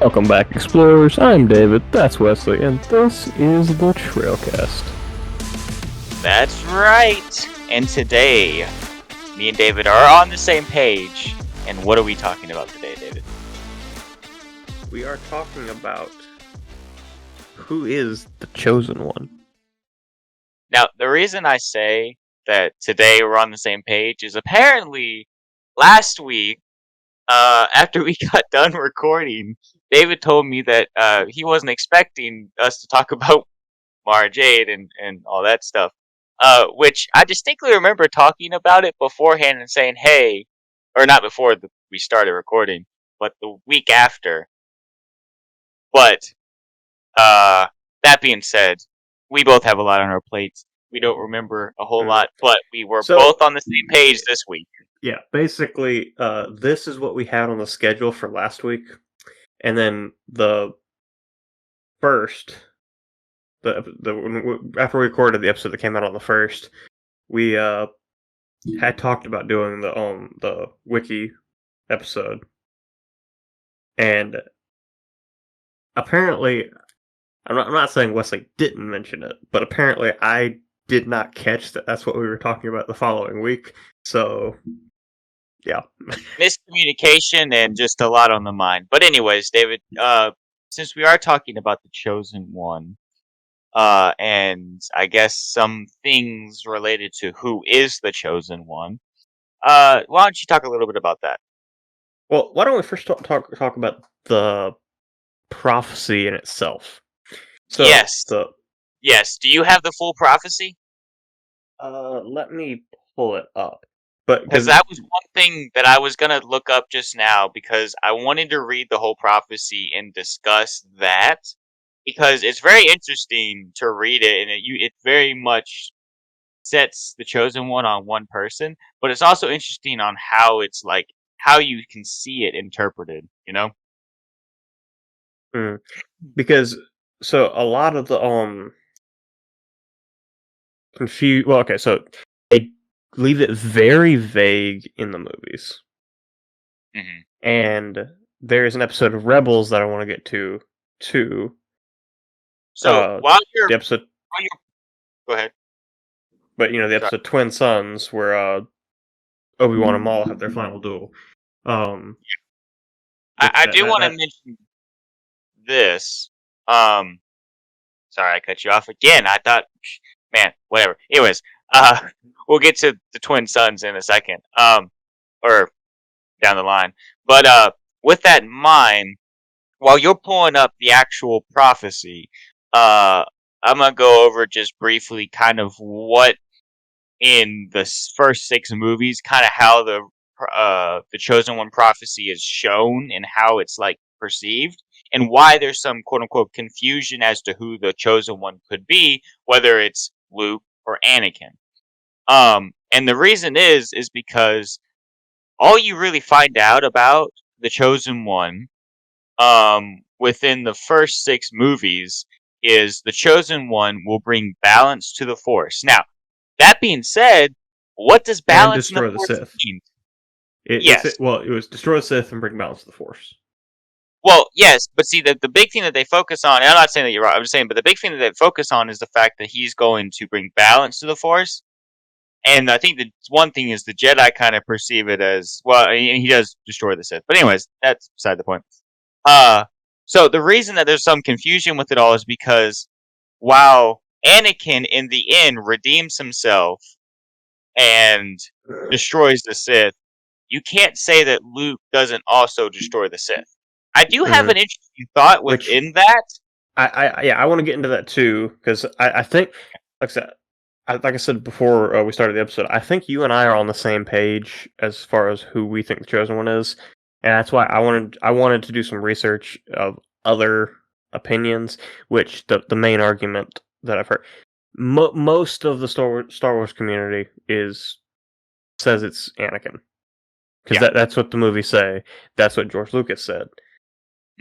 Welcome back, explorers. I'm David, that's Wesley, and this is the Trailcast. That's right. And today, me and David are on the same page. And what are we talking about today, David? We are talking about who is the Chosen One. Now, the reason I say that today we're on the same page is apparently last week, after we got done recording, David told me that he wasn't expecting us to talk about Mara Jade and all that stuff. Which I distinctly remember talking about it beforehand and saying, hey, or not before we started recording, but the week after. But, that being said, we both have a lot on our plates. We don't remember a whole lot, but we were both on the same page this week. Yeah, basically, this is what we had on the schedule for last week. And then the first, after we recorded the episode that came out on the first, we had talked about doing the wiki episode, and apparently, I'm not saying Wesley didn't mention it, but apparently I did not catch that that's what we were talking about the following week. So, yeah, Miscommunication and just a lot on the mind. But anyways, David, since we are talking about the Chosen One, and I guess some things related to who is the Chosen One, why don't you talk a little bit about that? Well, why don't we first talk about the prophecy in itself? So, yes. Yes. Do you have the full prophecy? Let me pull it up. Because that was one thing that I was gonna look up just now because I wanted to read the whole prophecy and discuss that because it's very interesting to read it and it very much sets the Chosen One on one person, but it's also interesting on how it's like how you can see it interpreted, you know? Because so a lot of the well, okay, so they leave it very vague in the movies. Mm-hmm. And there's an episode of Rebels that I want to get to too. So go ahead. But the episode Twin Sons where Obi-Wan and Maul have their final duel. I do want to mention this. Sorry, I cut you off again. I thought, man, whatever. Anyways, we'll get to the Twin Sons in a second, or down the line. But with that in mind, while you're pulling up the actual prophecy, I'm gonna go over just briefly, kind of what in the first 6 movies, kind of how the Chosen One prophecy is shown and how it's like perceived, and why there's some quote unquote confusion as to who the Chosen One could be, whether it's Luke or Anakin. And the reason is because all you really find out about the Chosen One, within the first 6 movies, is the Chosen One will bring balance to the Force. Now, that being said, what does balance in the Force mean? Yes. It was destroy the Sith and bring balance to the Force. Well, yes, but see, the big thing that they focus on, and I'm not saying that you're wrong, I'm just saying, but the big thing that they focus on is the fact that he's going to bring balance to the Force. And I think the one thing is the Jedi kind of perceive it as, well, he does destroy the Sith. But anyways, that's beside the point. So the reason that there's some confusion with it all is because while Anakin, in the end, redeems himself and destroys the Sith, you can't say that Luke doesn't also destroy the Sith. I do have an interesting thought within that. I want to get into that too, because I think, like I said before we started the episode, I think you and I are on the same page as far as who we think the Chosen One is, and that's why I wanted to do some research of other opinions. Which the main argument that I've heard, most of the Star Wars community says it's Anakin, because that's what the movies say. That's what George Lucas said.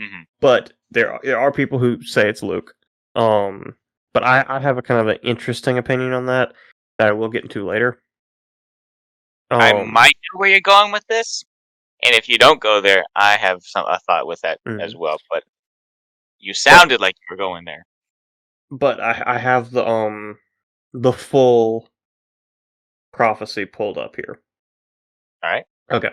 Mm-hmm. But there are people who say it's Luke. But I have a kind of an interesting opinion on that I will get into later. I might know where you're going with this. And if you don't go there, I have a thought with that as Mhm. well. But you But sounded like you were going there. but I have the full prophecy pulled up here. All right. Okay.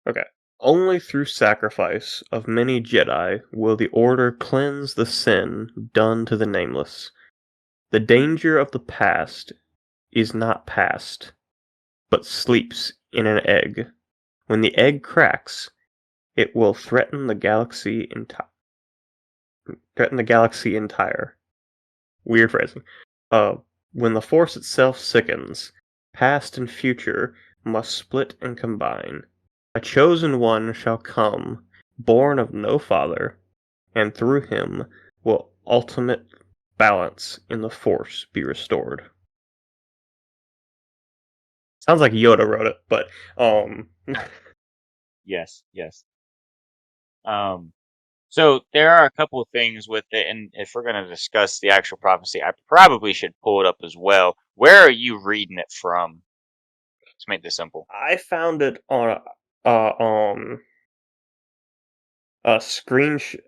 Okay. Only through sacrifice of many Jedi will the Order cleanse the sin done to the Nameless. The danger of the past is not past, but sleeps in an egg. When the egg cracks, it will threaten the galaxy entire. Weird phrasing. Uh, when the Force itself sickens, past and future must split and combine. A chosen one shall come, born of no father, and through him will ultimate balance in the Force be restored. Sounds like Yoda wrote it, but Yes. Yes. Um. So there are a couple of things with it, and if we're going to discuss the actual prophecy, I probably should pull it up as well. Where are you reading it from? Let's make this simple. I found it on on a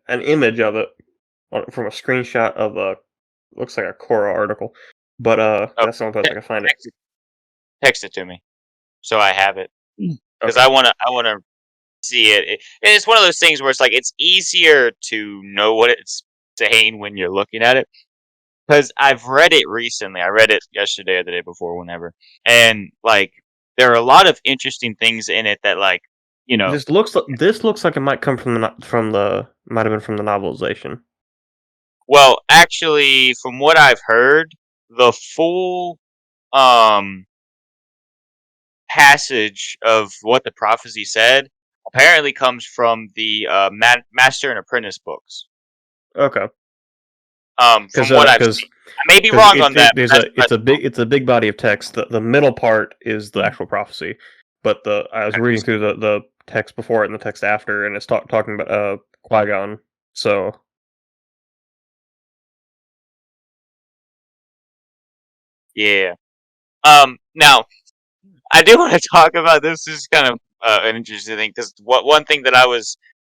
an image of it from a screenshot of a looks like a Quora article, but Oh, that's the only place I can find it. text it, text it to me so I have it because Okay, I want to see it. It's one of those things where it's like it's easier to know what it's saying when you're looking at it. Because I've read it recently. I read it yesterday or the day before, whenever. And, like, there are a lot of interesting things in it that, like, you know, this looks like it might come from the might have been from the novelization. well, actually, from what I've heard, the full um, passage of what the prophecy said apparently comes from the Master and Apprentice books. Okay, From what I've because seen. I may be wrong on that, but there's that's what I saw. it's a big body of text. The middle part is the Mm. actual prophecy, but the I was reading Understood. through the text before it and the text after, and it's talking about Qui-Gon. So Yeah. Now, I do want to talk about this. This is kind of an interesting thing because what one thing that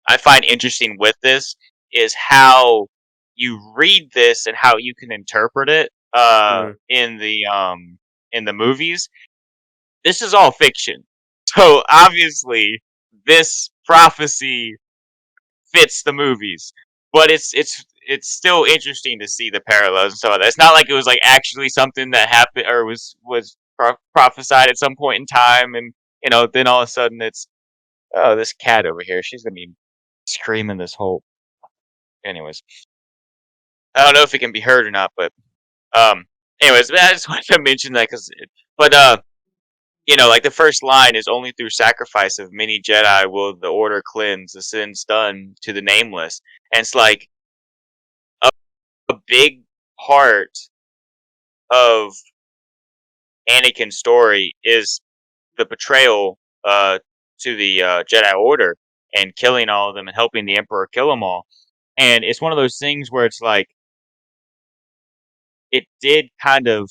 I find interesting with this is how you read this and how you can interpret it mm, in the movies. This is all fiction, so obviously this prophecy fits the movies, but it's still interesting to see the parallels and so on. It's not like it was like actually something that happened or was prophesied at some point in time, and then all of a sudden it's this cat over here. She's gonna be screaming this whole. Anyways, I don't know if it can be heard or not, but um, anyways, I just wanted to mention that but like the first line is only through sacrifice of many Jedi will the Order cleanse the sins done to the Nameless, and it's like a big part of Anakin's story is the betrayal to the Jedi Order and killing all of them and helping the Emperor kill them all. And it's one of those things where it's like it did kind of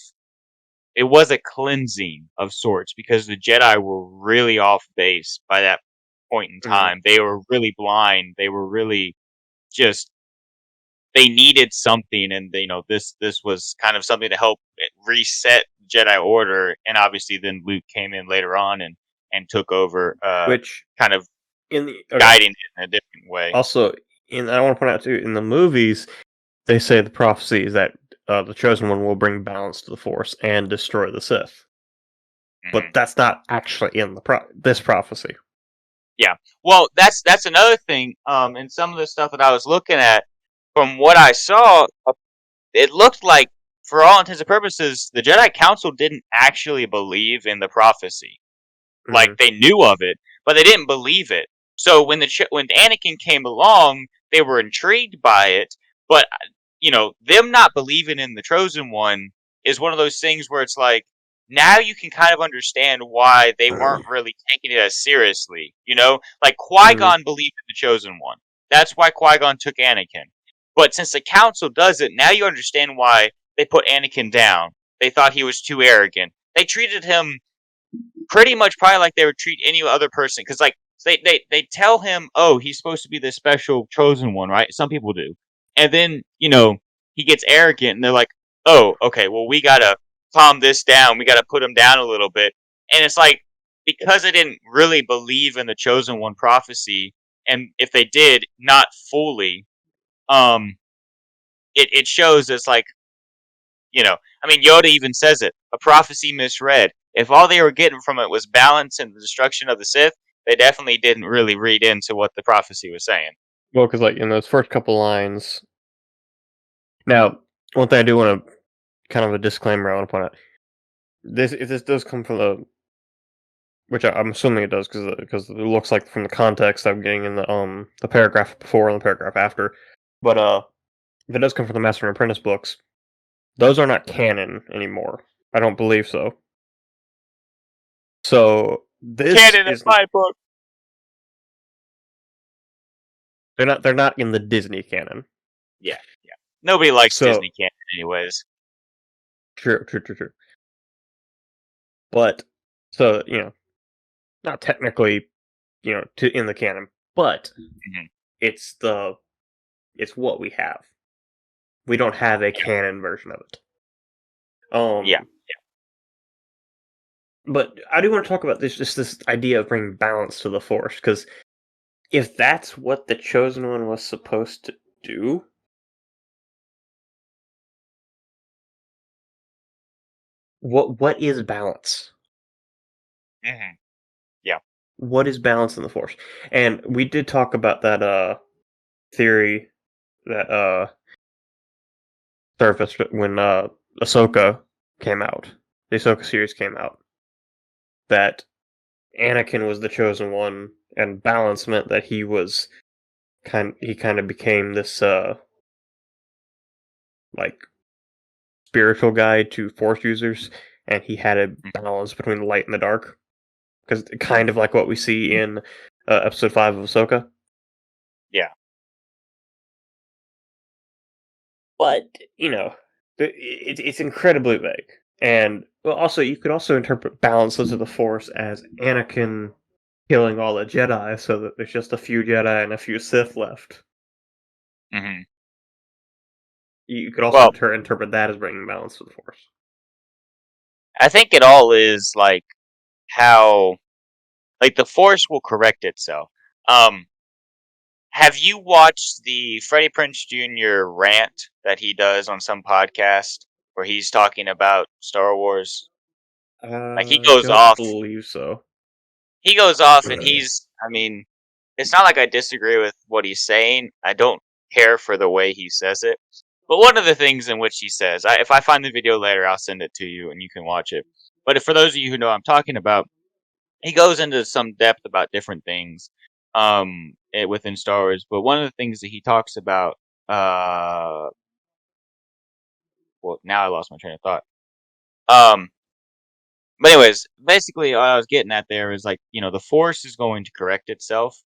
it was a cleansing of sorts because the Jedi were really off base by that point in mm, time. They were really blind. They were really just they needed something, and this was kind of something to help reset Jedi Order, and obviously then Luke came in later on and took over, which kind of in the okay. guiding it in a different way. Also, I want to point out too, in the movies, they say the prophecy is that the chosen one will bring balance to the Force and destroy the Sith, but Hmm. that's not actually in this prophecy. Yeah, well, that's another thing. And some of the stuff that I was looking at, from what I saw, it looked like, for all intents and purposes, the Jedi Council didn't actually believe in the prophecy. Like Hmm. they knew of it, but they didn't believe it. So when Anakin came along, they were intrigued by it, but them not believing in the chosen one is one of those things where it's like now you can kind of understand why they weren't really taking it as seriously. Like Hmm. Qui-Gon believed in the chosen one. That's why Qui-Gon took Anakin. But since the council does it, now you understand why they put Anakin down. they thought he was too arrogant. They treated him pretty much probably like they would treat any other person. Because, like, they tell him, oh, he's supposed to be the special chosen one, right? Some people do. And then, he gets arrogant, and they're like, oh, okay, well, we got to calm this down. We got to put him down a little bit. And it's like, because they didn't really believe in the chosen one prophecy, and if they did, not fully, it shows it's like, I mean, Yoda even says it, a prophecy misread. If all they were getting from it was balance and the destruction of the Sith, they definitely didn't really read into what the prophecy was saying. Well, because like in those first couple lines. Now, one thing I do want to kind of a disclaimer I want to point out. If this does come from which I'm assuming it does because it looks like from the context I'm getting in the paragraph before and the paragraph after. But if it does come from the Master and Apprentice books, those are not canon anymore. I don't believe so. So this Canon is in my book. they're not in the Disney canon. Yeah. Nobody likes Disney canon anyways. True. But so not technically, in the canon, but it's what we have. We don't have a canon version of it. Yeah. But I do want to talk about this idea of bringing balance to the Force, because if that's what the Chosen One was supposed to do, what is balance? Mm-hmm. Yeah. What is balance in the Force? And we did talk about that theory that surfaced when Ahsoka came out. The Ahsoka series came out. That Anakin was the chosen one, and balance meant that he was kind of became this like spiritual guide to Force users, and he had a balance between the light and the dark, because kind of like what we see in episode 5 of Ahsoka. Yeah. But it's incredibly vague, and also you could also interpret balances of the Force as Anakin killing all the Jedi, so that there's just a few Jedi and a few Sith left. Mm-hmm. You could also interpret that as bringing balance to the Force. I think it all is like how, like, the Force will correct itself. Have you watched the Freddie Prinze Jr. rant that he does on some podcast where he's talking about Star Wars? Like, he goes off. I don't believe so. He goes off, and I mean, it's not like I disagree with what he's saying. I don't care for the way he says it. But one of the things in which he says, if I find the video later, I'll send it to you and you can watch it. But for those of you who know what I'm talking about, he goes into some depth about different things within Star Wars. But one of the things that he talks about, well, now I lost my train of thought. But anyways, basically, what I was getting at there is, like, the Force is going to correct itself.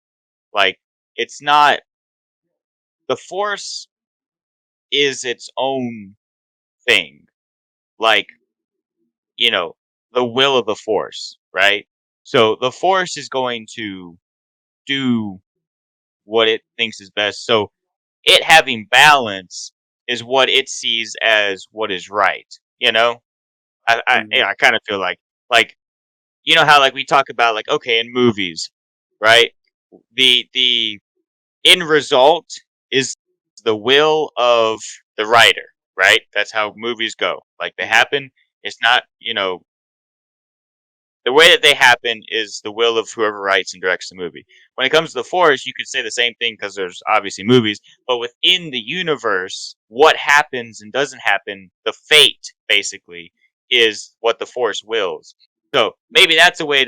Like, it's not, the Force is its own thing. Like, the will of the Force, right? So the Force is going to do what it thinks is best. So it having balance is what it sees as what is right. I kind of feel like, how, like, we talk about, like, okay, in movies, right? The end result is the will of the writer, right? That's how movies go. Like, they happen. It's not, the way that they happen is the will of whoever writes and directs the movie. When it comes to the Force, you could say the same thing because there's obviously movies, but within the universe, what happens and doesn't happen, the fate, basically, is what the Force wills. So maybe that's a way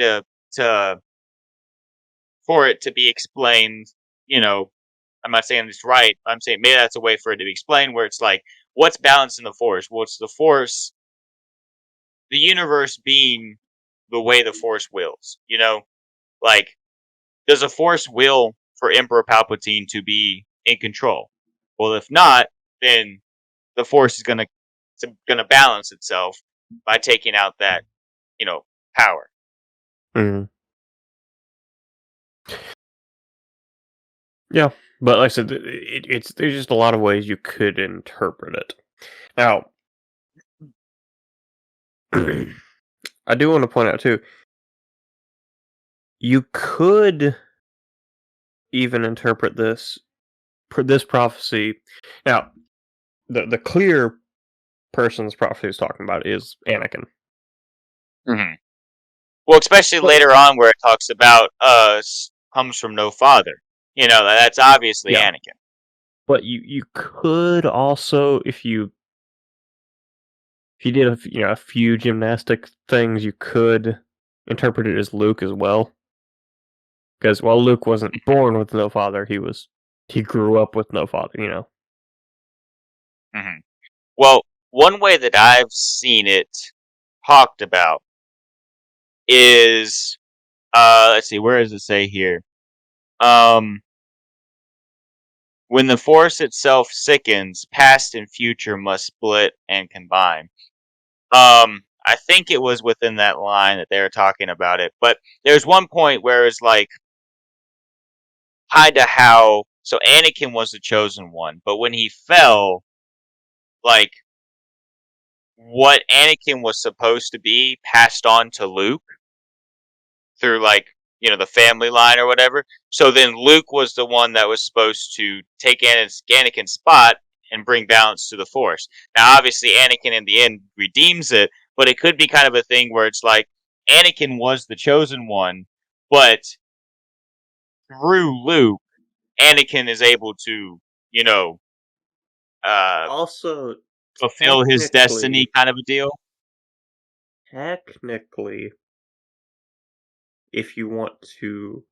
for it to be explained. I'm not saying it's right. I'm saying maybe that's a way for it to be explained, where it's like, what's balanced in the Force? Well, it's the Force, the universe being the way the Force wills. Like, does a Force will for Emperor Palpatine to be in control? Well, if not, then the Force is gonna balance itself, by taking out that, power. Mm. Yeah, but like I said, it's there's just a lot of ways you could interpret it. Now, I do want to point out too, you could even interpret this prophecy. Now, the clear person's prophecy is talking about is Anakin. Mm-hmm. Well, especially But later on where it talks about comes from no father. That's obviously yeah, Anakin. but you could also, if you did a few gymnastic things, you could interpret it as Luke as well. Because while Luke wasn't born with no father, he grew up with no father. Mm-hmm. Well, one way that I've seen it talked about is, let's see, where does it say here? When the force itself sickens, past and future must split and combine. I think it was within that line that they were talking about it, but there's one point where it's like kind of how so Anakin was the chosen one, but when he fell, like what Anakin was supposed to be passed on to Luke through like the family line or whatever. So then Luke was the one that was supposed to take Anakin's spot and bring balance to the Force. Now, obviously, Anakin in the end redeems it, but it could be kind of a thing where it's like Anakin was the chosen one, but through Luke, Anakin is able to, you know, uh, also, fulfill his destiny, technically, kind of a deal. technically, if you want to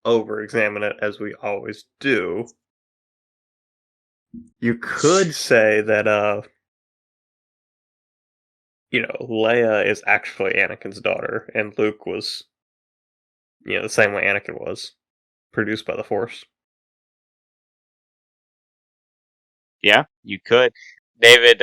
over-examine it as we always do, you could say that Leia is actually Anakin's daughter, and Luke was, the same way Anakin was, produced by the Force. Yeah, you could. David,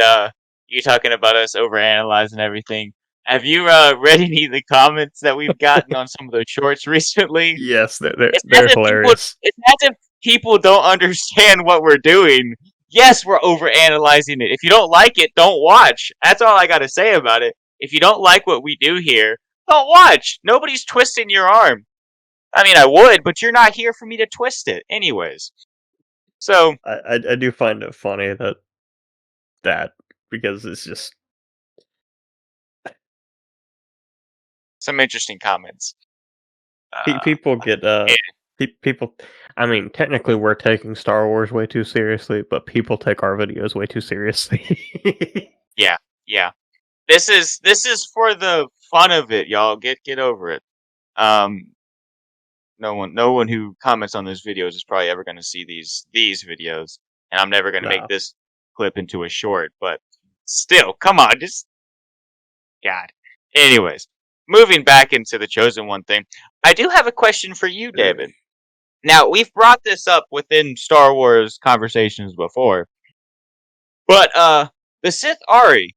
you talking about us overanalyzing everything. Have you read any of the comments that we've gotten on some of those shorts recently? Yes, It's as they're if people hilarious. it's as if people don't understand what we're doing. Yes, we're overanalyzing it. If you don't like it, don't watch. That's all I gotta say about it. If you don't like what we do here, don't watch. Nobody's twisting your arm. I mean, I would, but you're not here for me to twist it, anyways. So, I do find it funny that because it's just some interesting comments. people get Yeah, people. I mean, technically, we're taking Star Wars way too seriously, but people take our videos way too seriously. yeah, yeah. This is for the fun of it, y'all. Get over it. Um, no one who comments on those videos is probably ever going to see these videos, and I'm never going to make No. this clip into a short. But still, come on, just God. Anyways, moving back into the chosen one thing, I do have a question for you, David. Now we've brought this up within Star Wars conversations before, but the Sith Ari.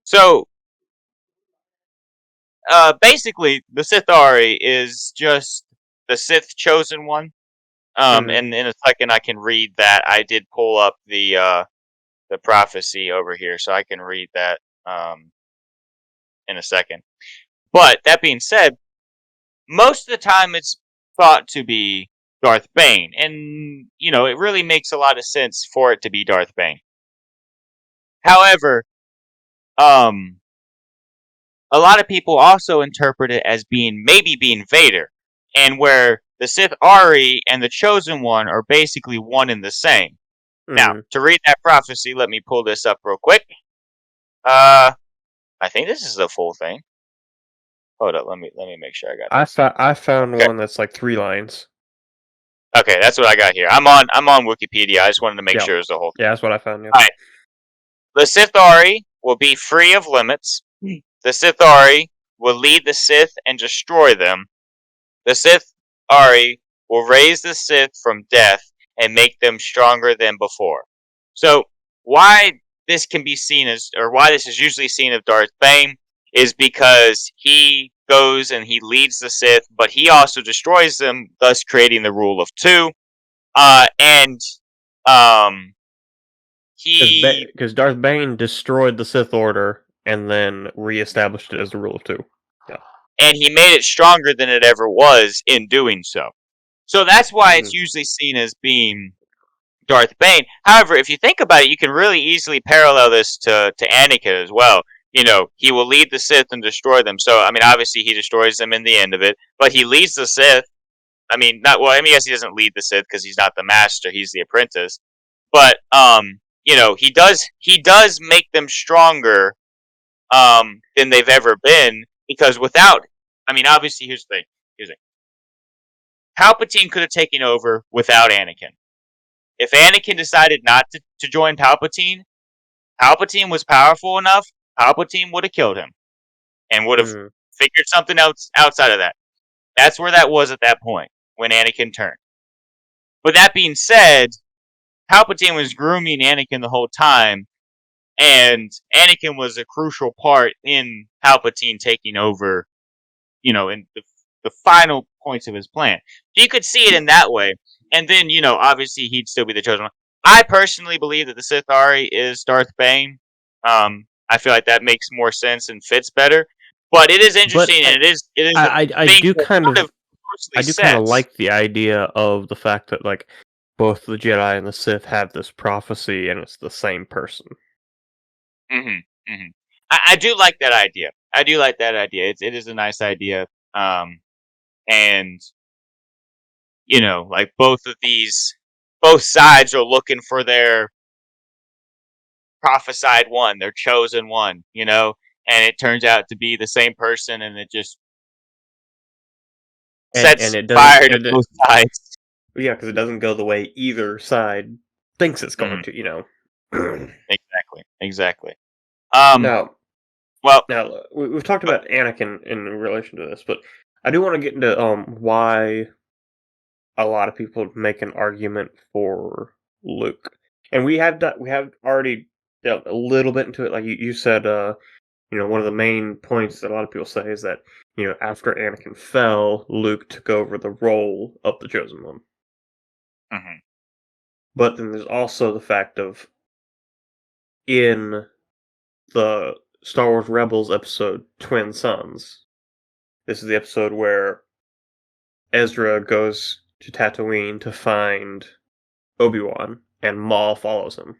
So basically, the Sith Ari is just the Sith chosen one. Mhm. And in a second, I can read that. I did pull up the prophecy over here, so I can read that in a second. But that being said, most of the time it's thought to be Darth Bane, and it really makes a lot of sense for it to be Darth Bane. However, um, a lot of people also interpret it as maybe being Vader, and where the Sith Ari and the Chosen One are basically one and the same. Now, Mhm. to read that prophecy, let me pull this up real quick. I think this is the full thing. Hold up, let me make sure I got this. I found Okay, one that's like 3 lines. okay, that's what I got here. I'm on Wikipedia. I just wanted to make Yeah, sure it's the whole thing. yeah, that's what I found. Yeah. All right, the Sith Ari will be free of limits. The Sith Ari will lead the Sith and destroy them. The Sith Ari will raise the Sith from death and make them stronger than before. So, why this can be seen as, or why this is usually seen of Darth Bane, is because he goes and he leads the Sith, but he also destroys them, thus creating the rule of two. And he Because Darth Bane destroyed the Sith Order and then reestablished it as the rule of two. Yeah. and he made it stronger than it ever was in doing so. So that's why it's usually seen as being Darth Bane. However, if you think about it, you can really easily parallel this to Anakin as well. You know, he will lead the Sith and destroy them. So, I mean, obviously he destroys them in the end of it, but he leads the Sith. I mean, not well. I mean, yes, he doesn't lead the Sith because he's not the master; he's the apprentice. But you know, he does make them stronger than they've ever been, because without, I mean, obviously, here's the thing. Palpatine could have taken over without Anakin. If Anakin decided not to join Palpatine, Palpatine was powerful enough, Palpatine would have killed him and would have figured something else outside of that. That's where that was at that point, when Anakin turned. But that being said, Palpatine was grooming Anakin the whole time, and Anakin was a crucial part in Palpatine taking over, you know, in the final points of his plan. So you could see it in that way. And then, you know, obviously he'd still be the chosen one. I personally believe that the Sith Ari is Darth Bane. I feel like that makes more sense and fits better. But it is interesting, and it is. I do kind of sense. like the idea of the fact that like both the Jedi and the Sith have this prophecy, and it's the same person. I do like that idea. I do like that idea. It is a nice idea. And you know, like both sides are looking for their prophesied one, their chosen one, you know, and it turns out to be the same person, and it just sets fire to both sides. Yeah, because it doesn't go the way either side thinks it's going to, you know. Exactly. Now, we've talked about Anakin in relation to this, but I do want to get into why a lot of people make an argument for Luke, and we have already delved a little bit into it. Like you said, you know, one of the main points that a lot of people say is that, you know, after Anakin fell, Luke took over the role of the Chosen One. But then there's also the fact of, in the Star Wars Rebels episode Twin Suns, this is the episode where Ezra goes to Tatooine to find Obi-Wan, and Maul follows him.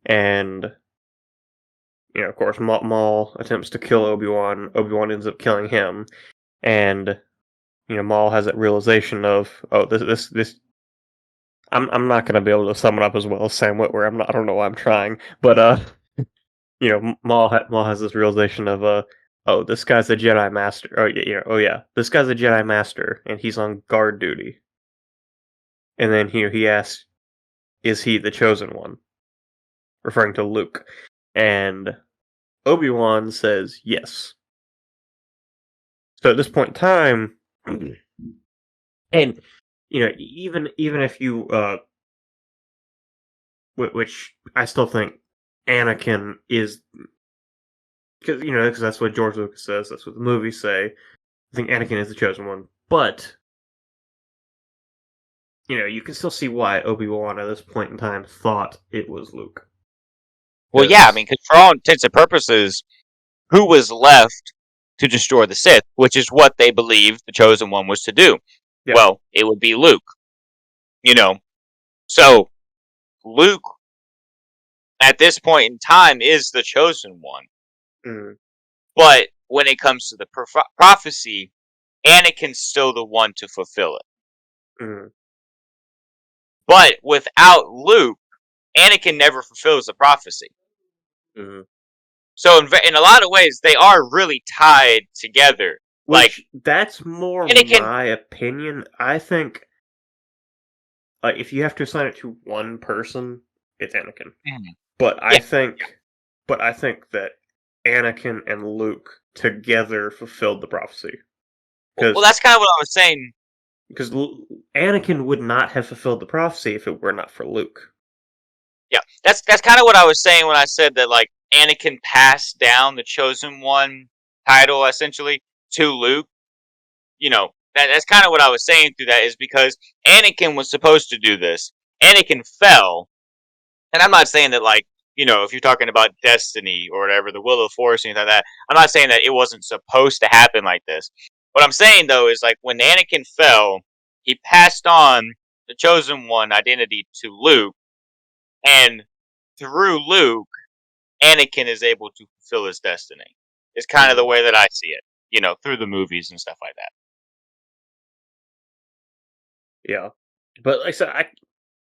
And, you know, of course, Maul attempts to kill Obi-Wan. Obi-Wan ends up killing him. And, you know, Maul has that realization of, oh, this I'm not gonna be able to sum it up as well as Sam Witwer. I don't know why I'm trying, but you know, Maul has this realization of oh, this guy's a Jedi Master. Oh yeah, this guy's a Jedi Master, and he's on guard duty. And then he asks, "Is he the Chosen One?" Referring to Luke, and Obi-Wan says yes. So at this point in time, and you know, even if you which I still think Anakin is, because that's what George Lucas says, that's what the movies say. I think Anakin is the Chosen One, but you know, you can still see why Obi-Wan at this point in time thought it was Luke. Well, yeah, I mean, because for all intents and purposes, who was left to destroy the Sith, which is what they believed the Chosen One was to do? Yeah. Well, it would be Luke. You know, so Luke, at this point in time, is the Chosen One. But when it comes to the prophecy, Anakin's still the one to fulfill it. But without Luke, Anakin never fulfills the prophecy. So in a lot of ways, they are really tied together. Which, that's more Anakin, my opinion. I think, like, if you have to assign it to one person, it's Anakin. But I think that Anakin and Luke together fulfilled the prophecy. Well, that's kind of what I was saying. Because Anakin would not have fulfilled the prophecy if it were not for Luke. Yeah, that's kind of what I was saying when I said that like Anakin passed down the Chosen One title essentially to Luke. You know, that's kind of what I was saying through that is because Anakin was supposed to do this. Anakin fell, and I'm not saying that like if you're talking about destiny or whatever, the will of the Force, anything like that. I'm not saying that it wasn't supposed to happen like this. What I'm saying though is like when Anakin fell, he passed on the Chosen One identity to Luke, and through Luke, Anakin is able to fulfill his destiny. It's kind of the way that I see it, through the movies and stuff like that. Yeah, but like I said,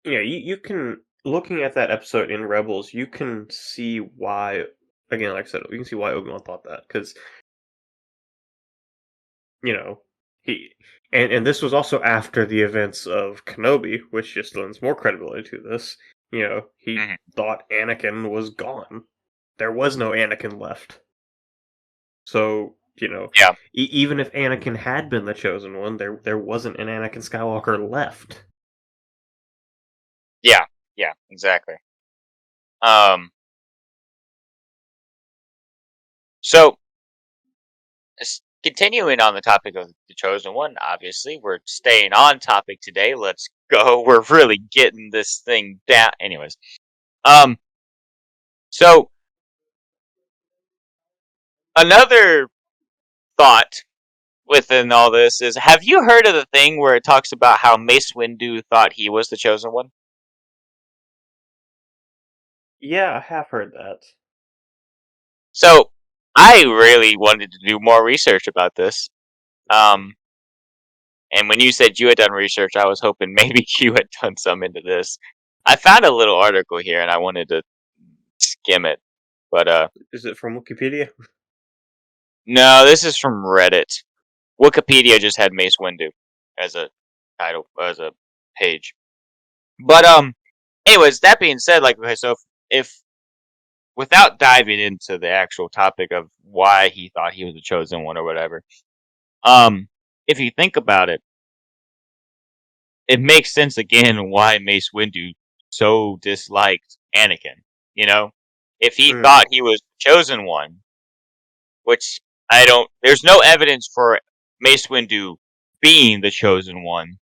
you can looking at that episode in Rebels, you can see why. Again, like I said, you can see why Obi Wan thought that because you know he and this was also after the events of Kenobi, which just lends more credibility to this. He Mm-hmm. thought Anakin was gone. There was no Anakin left. So Yeah, even if Anakin had been the chosen one, there wasn't an Anakin Skywalker left. yeah, yeah, exactly. Um, so continuing on the topic of the chosen one, obviously we're staying on topic today. Let's go. We're really getting this thing down. Anyways, um, so another thought within all this is: have you heard of the thing where it talks about how Mace Windu thought he was the chosen one? Yeah, I have heard that. So I really wanted to do more research about this. Um, and when you said you had done research, I was hoping maybe you had done some into this. I found a little article here, and I wanted to skim it, but Is it from Wikipedia? no, this is from Reddit. Wikipedia just had Mace Windu as a title, as a page. But anyways, that being said, like okay, so if without diving into the actual topic of why he thought he was the chosen one or whatever, if you think about it, it makes sense again why Mace Windu so disliked Anakin. You know, if he Mm. thought he was the chosen one, which I don't, there's no evidence for Mace Windu being the chosen one.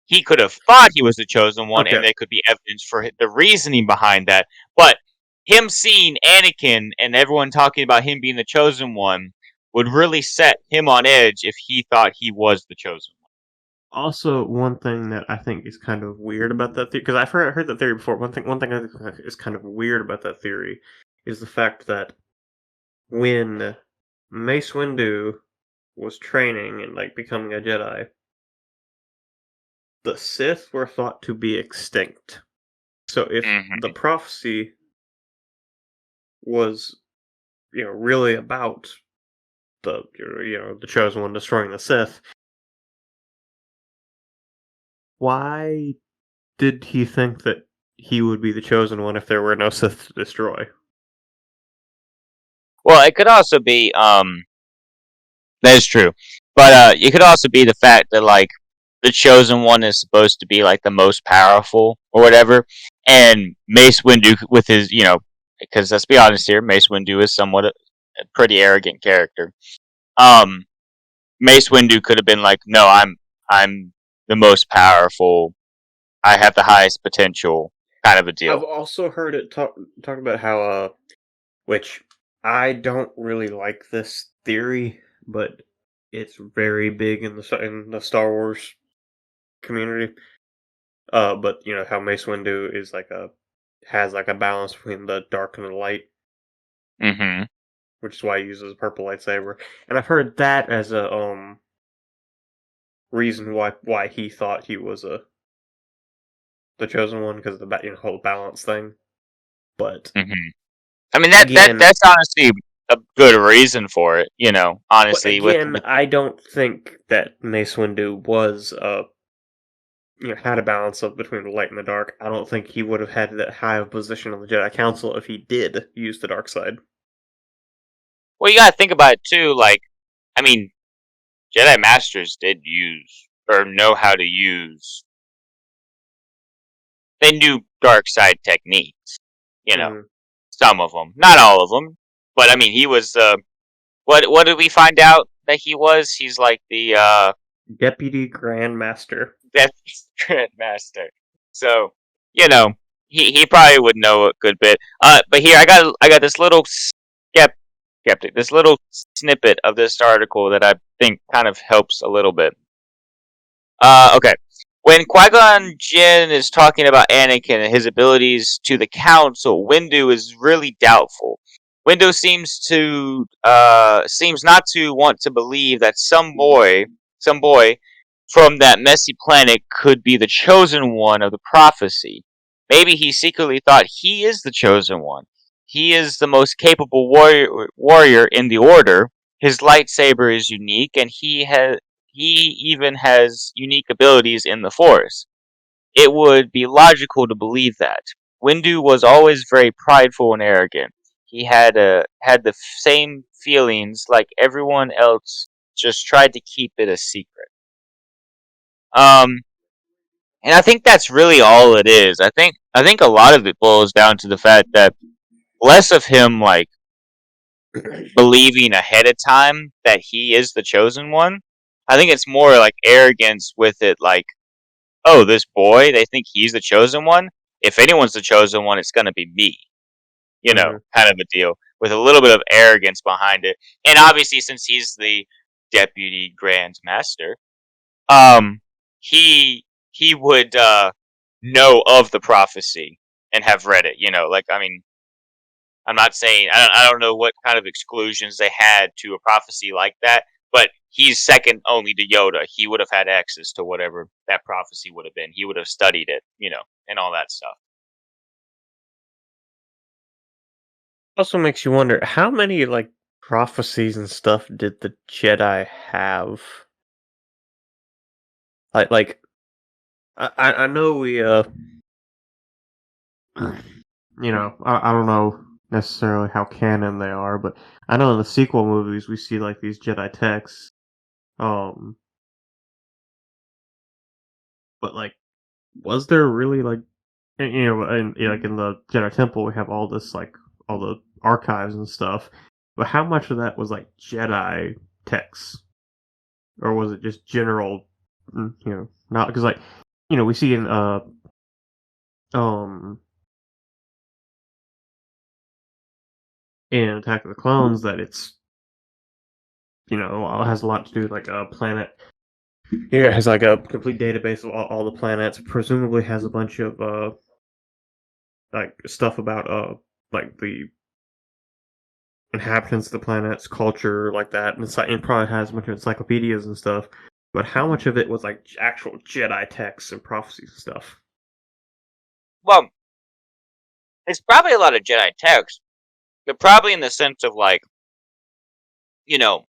He could have thought he was the chosen one, Okay. and there could be evidence for the reasoning behind that. But him seeing Anakin and everyone talking about him being the chosen one would really set him on edge if he thought he was the chosen one. Also, one thing that I think is kind of weird about that theory, because I've heard that theory before. One thing I think is kind of weird about that theory is the fact that when Mace Windu was training and like becoming a Jedi, the Sith were thought to be extinct. So if the Mm-hmm. prophecy was, really about the chosen one destroying the Sith, why did he think that he would be the chosen one if there were no Sith to destroy? Well, it could also be that is true, but it could also be the fact that like the chosen one is supposed to be like the most powerful or whatever, and Mace Windu with his because let's be honest here, Mace Windu is somewhat a pretty arrogant character. Um, Mace Windu could have been like, no, I'm the most powerful. I have the highest potential, kind of a I've deal. also heard it talk about how which I don't really like this theory, but it's very big in the Star Wars community. But how Mace Windu is like a has like a balance between the dark and the light, Mm-hmm. which is why he uses a purple lightsaber. And I've heard that as a reason why he thought he was the chosen one because of the whole balance thing. But Mm-hmm. I mean again, that's honestly a good reason for it. Honestly, with I don't think that Mace Windu was had a balance of between the light and the dark. I don't think he would have had that high of a position on the Jedi Council if he did use the dark side. well, you gotta think about it too. Like, I mean, Jedi Masters did use or know how to use they knew dark side techniques. You know, Mhm. some of them, not all of them. But I mean, he was. What did we find out that he was? He's like the Deputy Grand Master. Death Grandmaster. So you know, he probably would know a good bit. But here I got this little skeptic, this little snippet of this article that I think kind of helps a little bit. Okay. When Qui-Gon Jinn is talking about Anakin and his abilities to the Council, Windu is really doubtful. Windu seems not to want to believe that some boy from that messy planet could be the chosen one of the prophecy. Maybe he secretly thought he is the chosen one. He is the most capable warrior in the Order. His lightsaber is unique, and he even has unique abilities in the Force. It would be logical to believe that. Windu was always very prideful and arrogant. He had the same feelings like everyone else, just tried to keep it a secret. Um, and I think that's really all it is. I think a lot of it boils down to the fact that less of him like believing ahead of time that he is the chosen one. I think it's more like arrogance with it, like, oh, this boy, they think he's the chosen one. If anyone's the chosen one, it's gonna be me. Mhm. Kind of a deal with a little bit of arrogance behind it. And obviously, since he's the deputy grand master, um, he would know of the prophecy and have read it. Like I mean, I'm not saying I don't know what kind of exclusions they had to a prophecy like that, but he's second only to Yoda. He would have had access to whatever that prophecy would have been. He would have studied it, and all that stuff. Also makes you wonder how many like prophecies and stuff did the Jedi have? Like I know we I don't know necessarily how canon they are, but I know in the sequel movies we see like these Jedi texts. Um, but like, was there really like, like in the Jedi Temple we have all this like all the archives and stuff, but how much of that was like Jedi texts, or was it just general, not because like, we see in um in Attack of the Clones that it's it has a lot to do with like a planet. Yeah, it has like a complete database of all the planets. Presumably has a bunch of like stuff about like the inhabitants of the planet's culture, like that, and it probably has a bunch of encyclopedias and stuff. But how much of it was like actual Jedi texts and prophecies and stuff? Well, it's probably a lot of Jedi text, but probably in the sense of like, you know,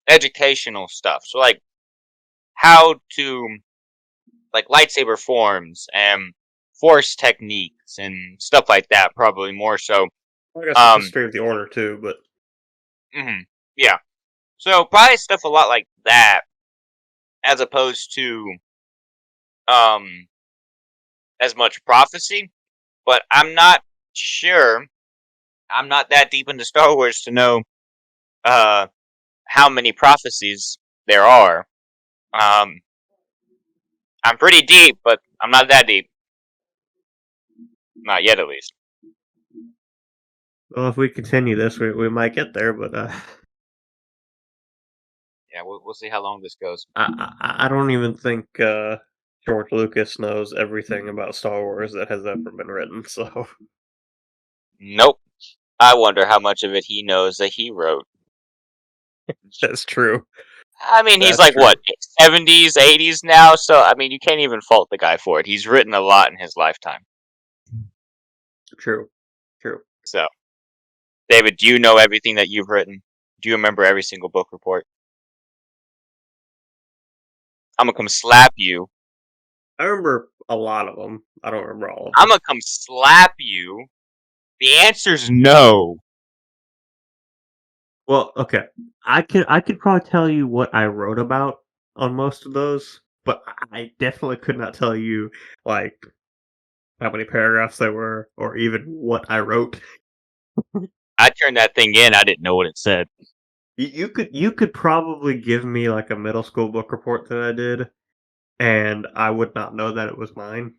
educational stuff. So like how to like lightsaber forms and force techniques and stuff like that. Probably more so. I guess the Um, history of the Order too, but yeah. So probably stuff a lot like that, as opposed to um as much prophecy. But I'm not sure. I'm not that deep into Star Wars to know uh how many prophecies there are. Um, I'm pretty deep, but I'm not that deep. Not yet, at least. well, if we continue this, we might get there. But Yeah, we'll see how long this goes. I don't even think George Lucas knows everything about Star Wars that has ever been written. So Nope. I wonder how much of it he knows that he wrote. that's true. I mean, he's That's like true. what, 70s, 80s now, so I mean, you can't even fault the guy for it. He's written a lot in his lifetime. True. True. So, David, do you know everything that you've written? Do you remember every single book report? I'm gonna come slap you. I remember a lot of them. I don't remember all of I'm them. gonna come slap you. The answer's no. Well, okay. I could probably tell you what I wrote about on most of those. but I definitely could not tell you like how many paragraphs there were, or even what I wrote. I turned that thing in. I didn't know what it said. You could probably give me like a middle school book report that I did, and I would not know that it was mine.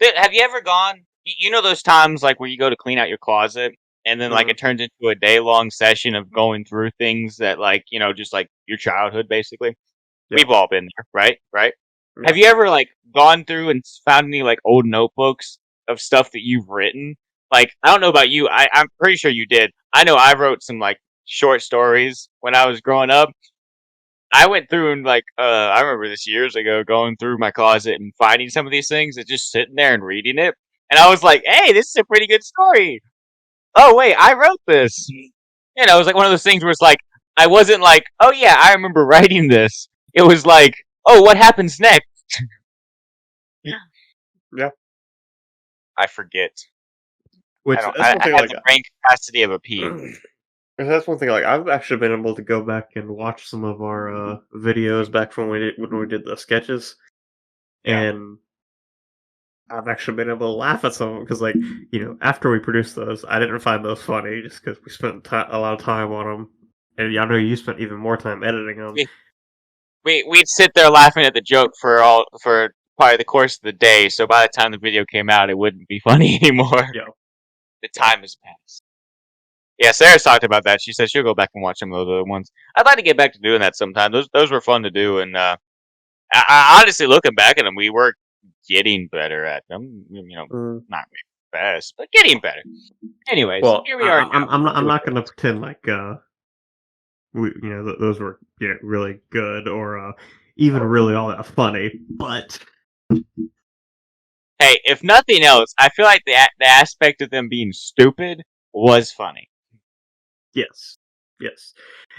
Have you ever gone? You know those times like where you go to clean out your closet, and then like it turns into a day-long session of going through things that like just like your childhood basically. Yeah. We've all been there, right? Right. Yeah. Have you ever like gone through and found any like old notebooks of stuff that you've written? Like I don't know about you, I'm pretty sure you did. I know I wrote some like short stories when I was growing up. I went through and like I remember this years ago going through my closet and finding some of these things and just sitting there and reading it. And I was like, hey, this is a pretty good story. Oh wait, I wrote this. It was like one of those things where it's like I wasn't like, oh yeah, I remember writing this. It was like, oh, what happens next? Yeah. I forget. Which I that's one thing have like the brain capacity of a pea. that's one thing like I've actually been able to go back and watch some of our videos back from when we did the sketches, Yeah. and I've actually been able to laugh at some of them because like after we produced those, I didn't find those funny just because we spent a lot of time on them, and I know you spent even more time editing them. We'd sit there laughing at the joke for probably the course of the day. So by the time the video came out, it wouldn't be funny anymore. Yeah. The time has passed. Yeah, Sarah's talked about that. She says she'll go back and watch some of those other ones. I'd like to get back to doing that sometime. Those were fun to do, and I honestly, looking back at them, we were getting better at them. Not best, but getting better. Anyways, Well, here we are. I'm not going to pretend like those were really good or even really all that funny, but hey, if nothing else, I feel like the aspect of them being stupid was funny. yes.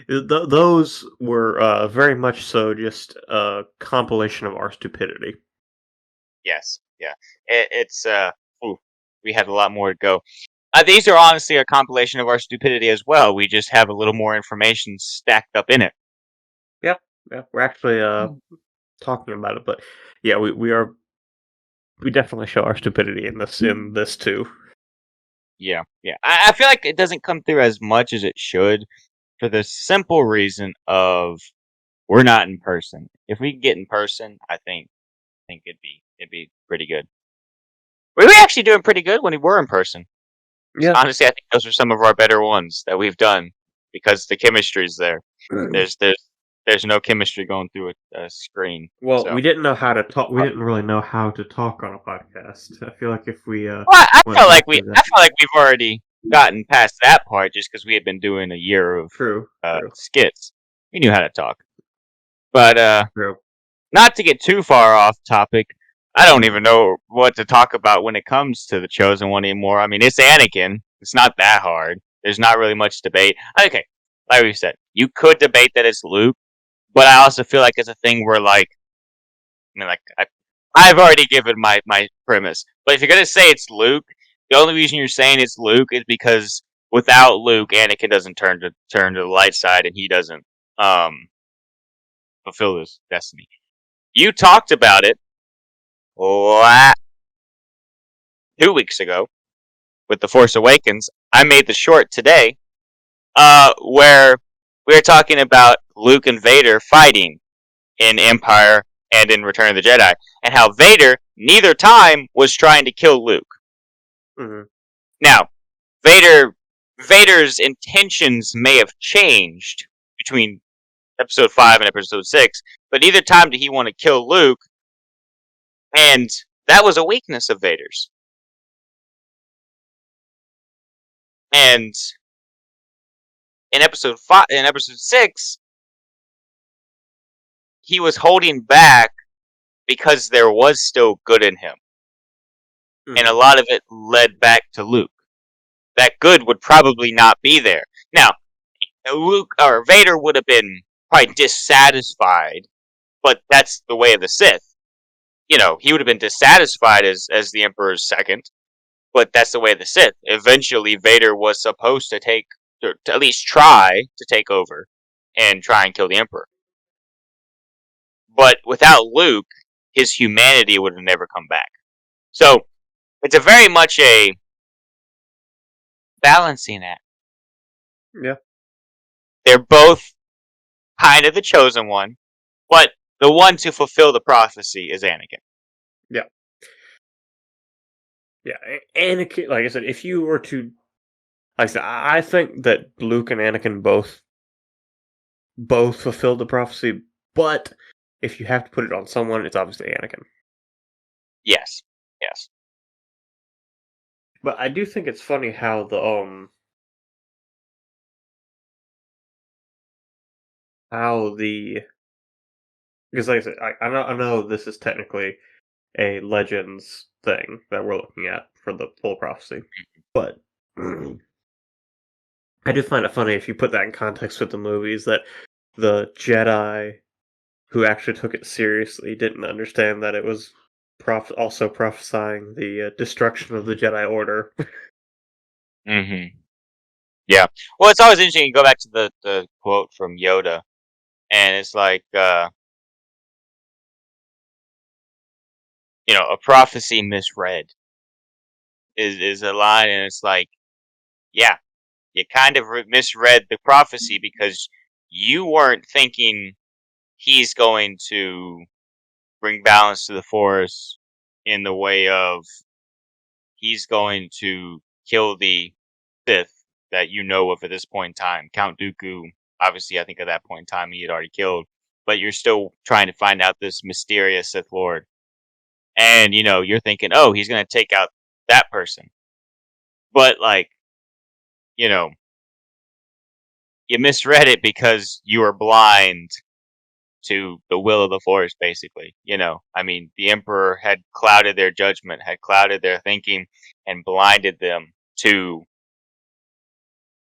Those were very much so just a compilation of our stupidity. Yes, yeah. We had a lot more to go. These are honestly a compilation of our stupidity as well. We just have a little more information stacked up in it. Yeah, we're actually talking about it, but yeah, we definitely show our stupidity in this too. Yeah. I feel like it doesn't come through as much as it should for the simple reason of we're not in person. If we could get in person, I think it'd be pretty good. We were actually doing pretty good when we were in person. Yeah, honestly, I think those are some of our better ones that we've done because the chemistry's there. There's no chemistry going through a screen. Well, so. we didn't know how to talk. We didn't really know how to talk on a podcast. I feel like if we Well, I went felt back like to that, I felt like we've already gotten past that part just because we had been doing a year of true. skits. We knew how to talk, but True. not to get too far off topic. I don't even know what to talk about when it comes to the Chosen One anymore. I mean, it's Anakin. It's not that hard. There's not really much debate. Okay, like we said, you could debate that it's Luke, but I also feel like it's a thing where, like, I mean, like, I've already given my premise. But if you're gonna say it's Luke, the only reason you're saying it's Luke is because without Luke, Anakin doesn't turn to the light side, and he doesn't fulfill his destiny. You talked about it 2 weeks ago with The Force Awakens. I made the short today, where we were talking about Luke and Vader fighting in Empire and in Return of the Jedi, and how Vader neither time was trying to kill Luke. Mm-hmm. Now, Vader's intentions may have changed between Episode 5 and Episode 6, but neither time did he want to kill Luke, and that was a weakness of Vader's. And in Episode 6, he was holding back because there was still good in him. And a lot of it led back to Luke. That good would probably not be there. Now, Luke or Vader would have been probably dissatisfied, but that's the way of the Sith. He would have been dissatisfied as the Emperor's second, but that's the way of the Sith. Eventually, Vader was supposed to at least try to take over and try and kill the Emperor. but without Luke, his humanity would have never come back. So it's a very much a balancing act. Yeah. They're both kind of the chosen one, but the one to fulfill the prophecy is Anakin. Yeah. Yeah. Anakin, like I said, if you were to, like I said, I think that Luke and Anakin both fulfilled the prophecy, but if you have to put it on someone, it's obviously Anakin. Yes. Yes. But I do think it's funny how the because like I said, I know this is technically a Legends thing that we're looking at for the full prophecy, but I do find it funny if you put that in context with the movies that the Jedi who actually took it seriously didn't understand that it was also prophesying the destruction of the Jedi Order. Mm-hmm. Yeah. Well, it's always interesting. You go back to the quote from Yoda, and it's like, a prophecy misread is a line, and it's like, yeah, you kind of misread the prophecy because you weren't thinking he's going to bring balance to the Force in the way of he's going to kill the Sith that you know of at this point in time. Count Dooku, obviously, I think at that point in time he had already killed, but you're still trying to find out this mysterious Sith Lord. And, you're thinking, oh, he's going to take out that person. But, like, you know, you misread it because you were blind to the will of the Force, basically. I mean, the Emperor had clouded their judgment, had clouded their thinking, and blinded them to,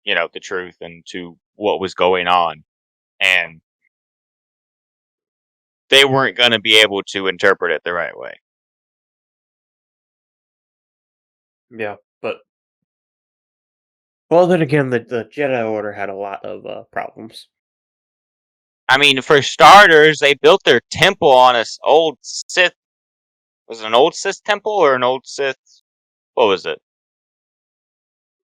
the truth and to what was going on. And they weren't going to be able to interpret it the right way. Yeah, but well, then again, the Jedi Order had a lot of problems. I mean, for starters, they built their temple on a old Sith. Was it an old Sith temple or an old Sith? What was it?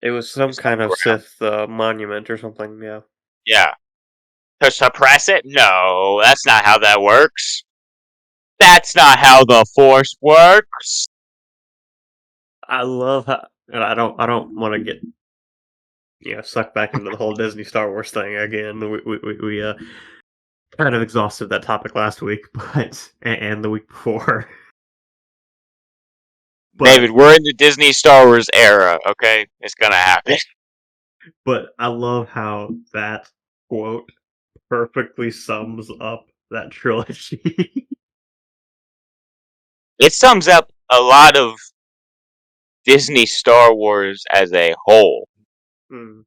It was some Just kind of underground. Sith monument or something. Yeah. Yeah. To suppress it? No, that's not how that works. That's not how the Force works. I love how, and I don't want to get sucked back into the whole Disney Star Wars thing again. We kind of exhausted that topic last week, but and the week before. David, But we're in the Disney Star Wars era, okay? It's gonna happen. I love how that quote perfectly sums up that trilogy. It sums up a lot of Disney Star Wars as a whole. Hmm.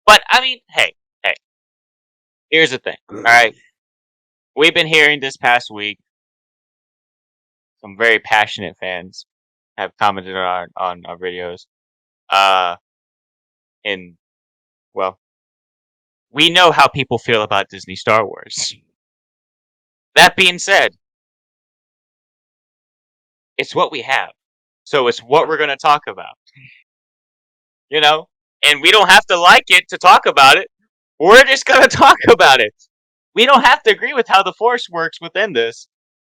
But, I mean, hey, here's the thing, alright? We've been hearing this past week, some very passionate fans have commented on our videos. Uh, and, well, we know how people feel about Disney Star Wars. That being said, it's what we have. So it's what we're going to talk about. And we don't have to like it to talk about it. We're just going to talk about it. We don't have to agree with how the Force works within this.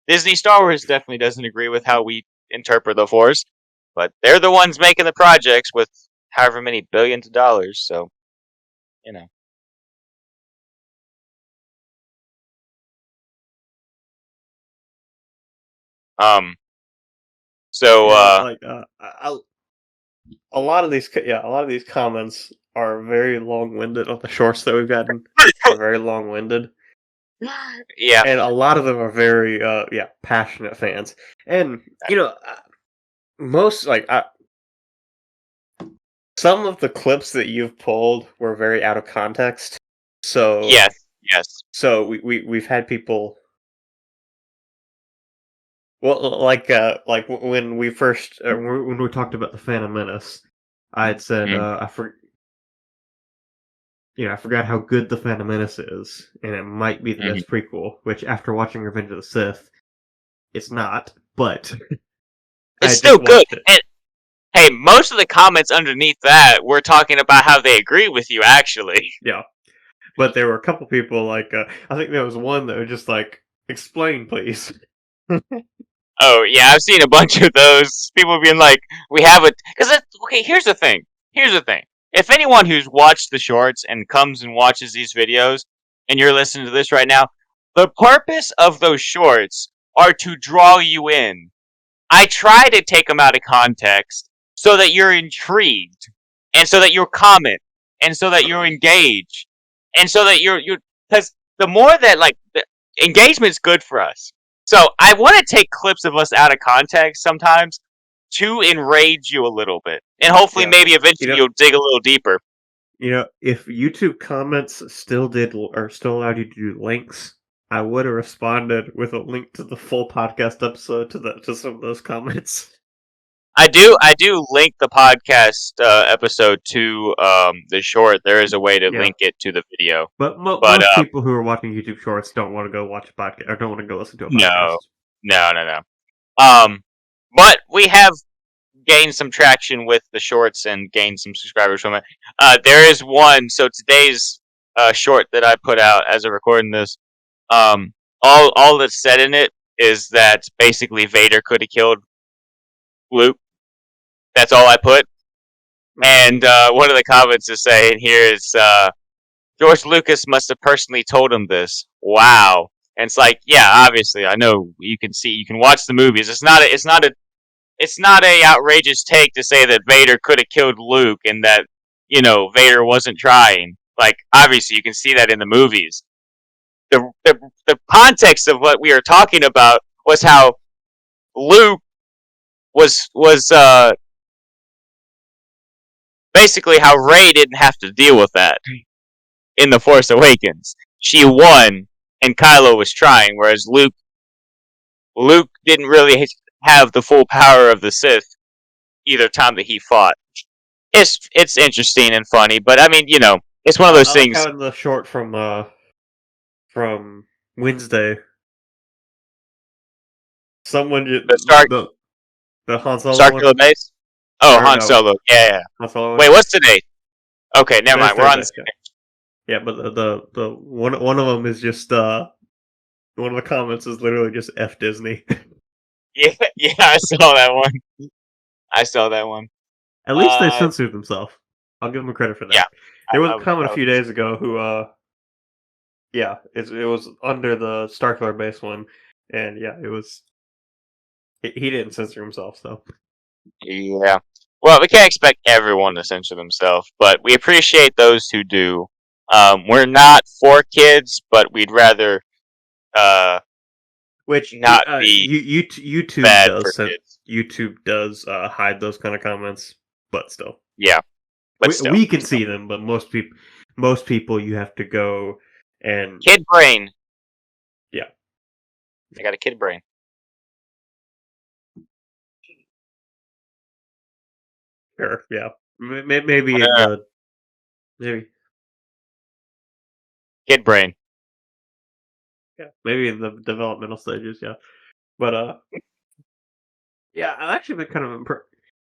Disney Star Wars definitely doesn't agree with how we interpret the Force, but they're the ones making the projects with however many billions of dollars, so, you know. Um, so, Yeah, like a lot of these, a lot of these comments are very long-winded. On the shorts that we've gotten are very long-winded, yeah, and a lot of them are very, passionate fans. And most some of the clips that you've pulled were very out of context. So, yes, yes. we've had people. Well, when we first when we talked about the Phantom Menace, I had said Mm. I forget I forgot how good The Phantom Menace is, and it might be the best prequel, which after watching Revenge of the Sith, it's not, but It's I still just good. watched it. And hey, most of the comments underneath that were talking about how they agree with you, actually. Yeah. But there were a couple people, like, I think there was one that was just like, explain, please. Oh, yeah, I've seen a bunch of those. People being like, we have a... Because, okay, here's the thing. If anyone who's watched the shorts and comes and watches these videos, and you're listening to this right now, the purpose of those shorts are to draw you in. I try to take them out of context so that you're intrigued, and so that you'll comment, and so that you're engaged, and so that you're because the more that like the engagement's good for us. So I want to take clips of us out of context sometimes to enrage you a little bit, and hopefully, Yeah. maybe eventually you'll dig a little deeper. If YouTube comments still allowed you to do links, I would have responded with a link to the full podcast episode to some of those comments. I do link the podcast episode to the short. There is a way to link it to the video. But most people who are watching YouTube Shorts don't want to go watch a podcast or don't want to go listen to a podcast. No. But we have gained some traction with the shorts and gained some subscribers from it. There is one. So today's short that I put out as of recording this, all that's said in it is that basically Vader could have killed Luke. That's all I put. And one of the comments is saying here is George Lucas must have personally told him this. Wow. And it's like, yeah, obviously, I know you can watch the movies. It's not a outrageous take to say that Vader could have killed Luke and that Vader wasn't trying. Like, obviously, you can see that in the movies. The context of what we are talking about was how Luke was basically how Rey didn't have to deal with that in The Force Awakens. She won, and Kylo was trying, whereas Luke didn't really have the full power of the Sith either time that he fought. It's interesting and funny, but I mean, it's one of those things. Like how in the short from Wednesday, someone the Han Solo Starkiller Base. Oh, Han Solo. Yeah. Han Solo. Wait, what's today? Okay, never mind. We're on the same page. Yeah, but the one of them is just one of the comments is literally just F Disney. Yeah, I saw that one. At least they censored themselves. I'll give them credit for that. Yeah, there was a comment a few days ago who it was under the Starkiller Base one, and yeah, it was. He didn't censor himself, so. Yeah. Well, we can't expect everyone to censor themselves, but we appreciate those who do. We're not for kids, but we'd rather not be YouTube bad does for kids. YouTube does hide those kind of comments, but still. Yeah. But we can see them, but most people you have to go and kid brain. Yeah. I got a kid brain. Sure, yeah. Maybe maybe kid brain. Yeah, maybe in the developmental stages, yeah. But yeah, I've actually been kind of impressed.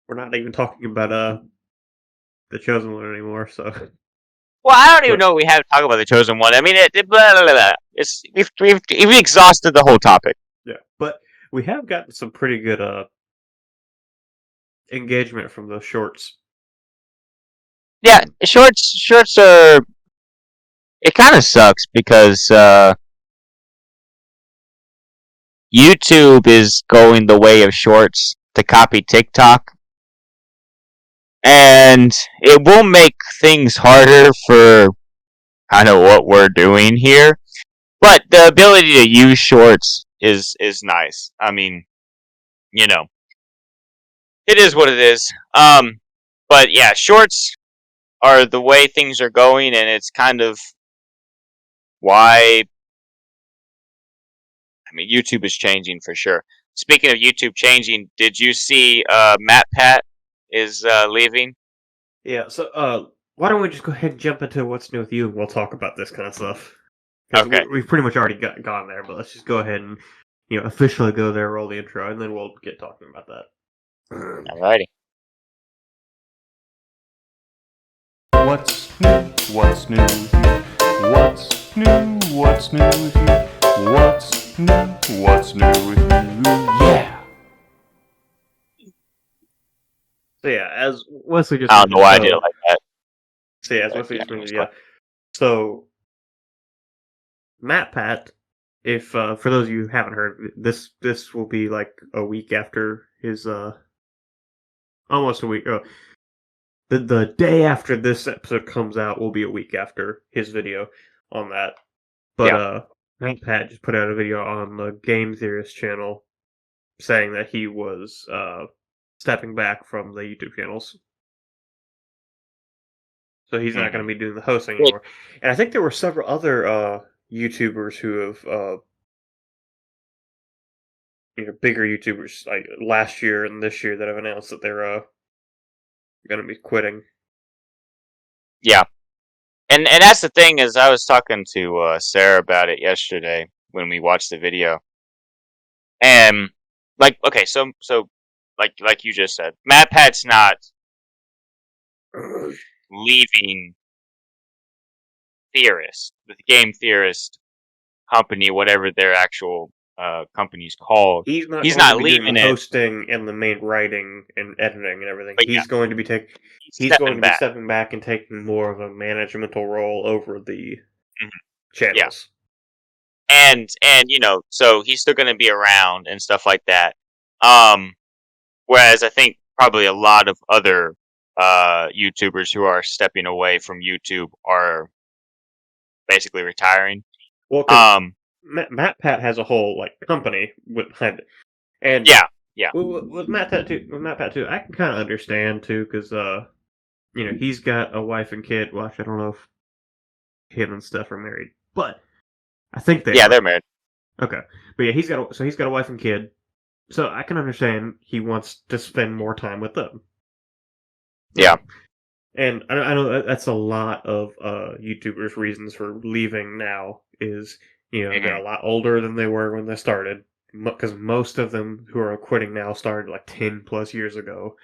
We're not even talking about the Chosen One anymore, so. Well, I don't even know what we have to talk about the Chosen One. I mean, blah, blah, blah. We've exhausted the whole topic. Yeah, but we have gotten some pretty good engagement from those shorts. Yeah, shorts are. It kind of sucks because YouTube is going the way of shorts to copy TikTok. And it will make things harder for kind of what we're doing here. But the ability to use shorts is nice. I mean, it is what it is. But yeah, shorts are the way things are going, and it's kind of why. I mean, YouTube is changing for sure. Speaking of YouTube changing, did you see Matt Pat is leaving? Yeah, so why don't we just go ahead and jump into what's new with you, and we'll talk about this kind of stuff. Because Okay. we've pretty much already gone there, but let's just go ahead and officially go there, roll the intro, and then we'll get talking about that. Alrighty. What's new? What's new with you? What's new? What's new with you? What's new? What's new with you? Yeah! So yeah, as Wesley just I don't know why I did mentioned, it like that. so yeah, as But, Wesley yeah, just mentioned, let's yeah. So Matt Pat, if for those of you who haven't heard, this will be like a week after his almost a week. The day after this episode comes out will be a week after his video on that. But Yeah. Matt Pat just put out a video on the Game Theorist channel saying that he was stepping back from the YouTube channels. So he's not going to be doing the hosting Good. anymore. And I think there were several other YouTubers who have bigger YouTubers like last year and this year that have announced that they're going to be quitting. Yeah. And that's the thing is I was talking to Sarah about it yesterday when we watched the video. And like okay, so like you just said, Matt Pat's not leaving Theorist, the Game Theorist company, whatever their actual company's called. He's not He's going to not be doing leaving the it, hosting and the main writing and editing and everything. but yeah, He's going to be he's He's going stepping to be back. stepping back and taking more of a managemental role over the Mhm. channels. And so he's still going to be around and stuff like that. Whereas I think probably a lot of other YouTubers who are stepping away from YouTube are basically retiring. Well, because Matt Pat has a whole like company behind it, and Yeah. with Matt Pat too, I can kind of understand too, because he's got a wife and kid. Well, I don't know if him and Steph are married, but I think they are. They're married. Okay, but yeah, he's got a wife and kid, so I can understand he wants to spend more time with them. Yeah. And I know that's a lot of YouTubers' reasons for leaving now is they're a lot older than they were when they started, because most of them who are quitting now started like 10 plus years ago.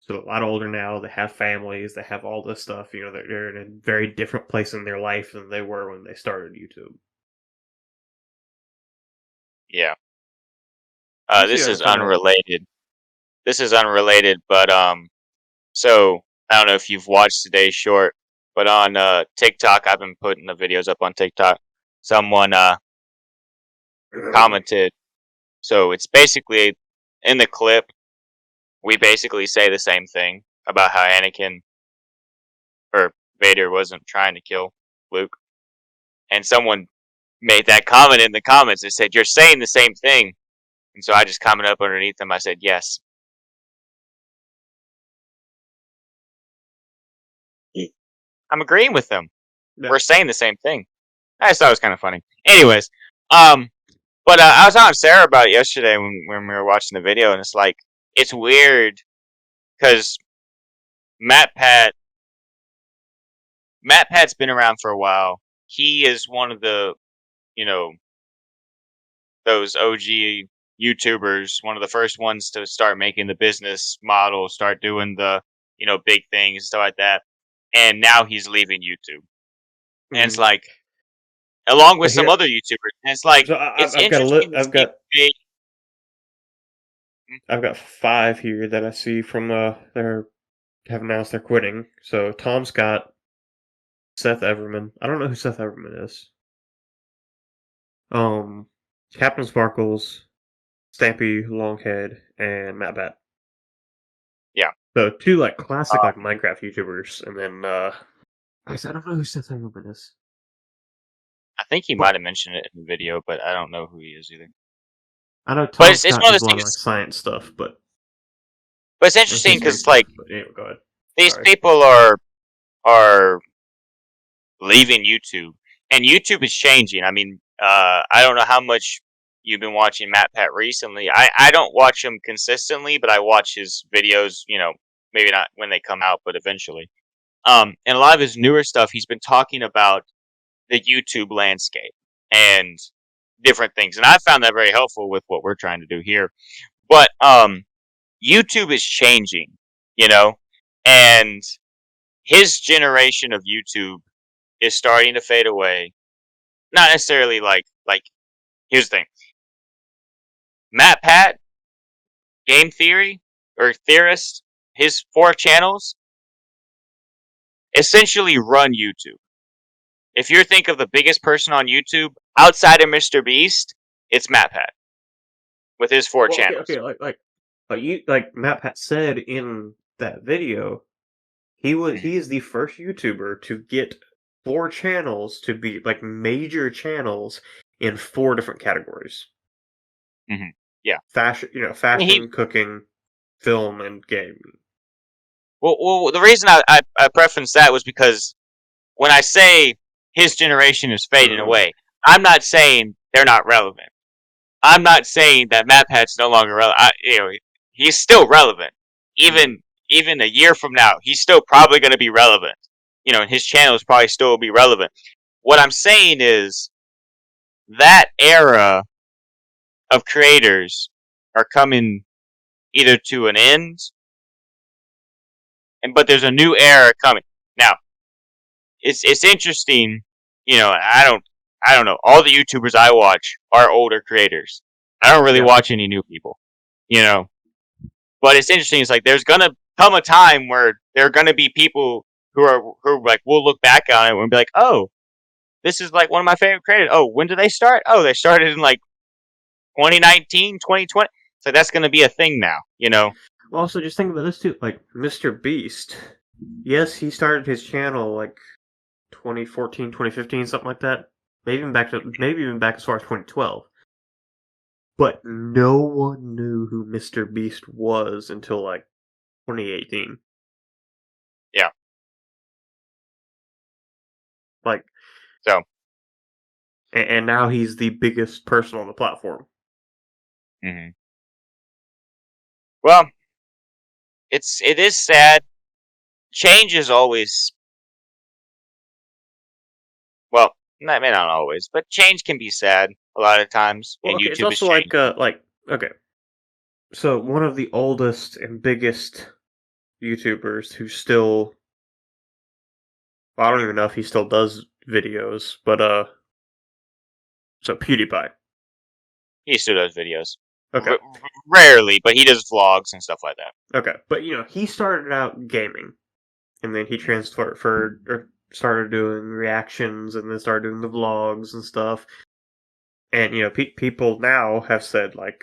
So a lot older now. They have families. They have all this stuff. They're in a very different place in their life than they were when they started YouTube. Yeah. You see This what I'm is talking about? unrelated. This is unrelated, but so I don't know if you've watched today's short, but on TikTok, I've been putting the videos up on TikTok. Someone commented. So it's basically in the clip, we basically say the same thing about how Anakin or Vader wasn't trying to kill Luke, and someone made that comment in the comments. They said, "You're saying the same thing," and so I just commented up underneath them. I said, "Yes." I'm agreeing with them. Yeah. We're saying the same thing. I just thought it was kind of funny. Anyways, but I was talking to Sarah about it yesterday when we were watching the video, and it's like it's weird because Matt Pat's been around for a while. He is one of the those OG YouTubers, one of the first ones to start making the business model, start doing the big things, stuff like that. And now he's leaving YouTube, and it's like along with So some here, other YouTubers, and it's like so it's I've got interesting to see. I've got 5 here that I see from their have announced they're quitting. So Tom Scott, Seth Everman. I don't know who Seth Everman is. Captain Sparkles, Stampy Longhead, and Matt Bat. Yeah. So 2 like classic like Minecraft YouTubers, and then I don't know who Seth Everman is. I think he might have mentioned it in the video, but I don't know who he is either. I know Tom But it's Scott one of does those a lot of like things. science stuff, but But it's or interesting history because stuff. like But anyway, go ahead. these Sorry. people are leaving YouTube, and YouTube is changing. I mean, I don't know how much you've been watching Matt Pat recently. I don't watch him consistently, but I watch his videos. Maybe not when they come out, but eventually. And a lot of his newer stuff, he's been talking about the YouTube landscape and different things. And I found that very helpful with what we're trying to do here. But YouTube is changing, and his generation of YouTube is starting to fade away. Not necessarily like here's the thing. Matt Pat, Game Theory, or Theorist, his 4 channels essentially run YouTube. If you think of the biggest person on YouTube outside of Mr. Beast, it's Matt Pat with his 4 channels. Okay, like Matt Pat said in that video, he is the first YouTuber to get 4 channels to be like major channels in 4 different categories. Mm-hmm. Yeah, fashion, cooking, film, and gaming. Well, the reason I preferenced that was because when I say his generation is fading away, I'm not saying they're not relevant. I'm not saying that Matt Pat's no longer relevant. He's still relevant. Even a year from now, he's still probably going to be relevant. And his channel is probably still be relevant. What I'm saying is that era of creators are coming either to an end, but there's a new era coming. Now, it's interesting. I don't know. All the YouTubers I watch are older creators. I don't really watch any new people. But it's interesting. It's like there's gonna come a time where there are gonna be people who are like, we'll look back on it and be like, oh, this is like one of my favorite creators. Oh, when did they start? Oh, they started in like 2019, 2020. So that's gonna be a thing now. Also, just think about this too. Like Mr. Beast. Yes, he started his channel like 2014, 2015, something like that. Maybe even back as far as 2012. But no one knew who Mr. Beast was until like 2018. Yeah. Like so. And now he's the biggest person on the platform. Mm-hmm. Well, it is sad. Change is always, well, not always, but change can be sad a lot of times. Well, and okay, YouTube it's also okay. So one of the oldest and biggest YouTubers who still, I don't even know if he still does videos, but so PewDiePie. He still does videos. Okay. Rarely, but he does vlogs and stuff like that. Okay, but he started out gaming, and then he started doing reactions, and then started doing the vlogs and stuff. And people now have said like,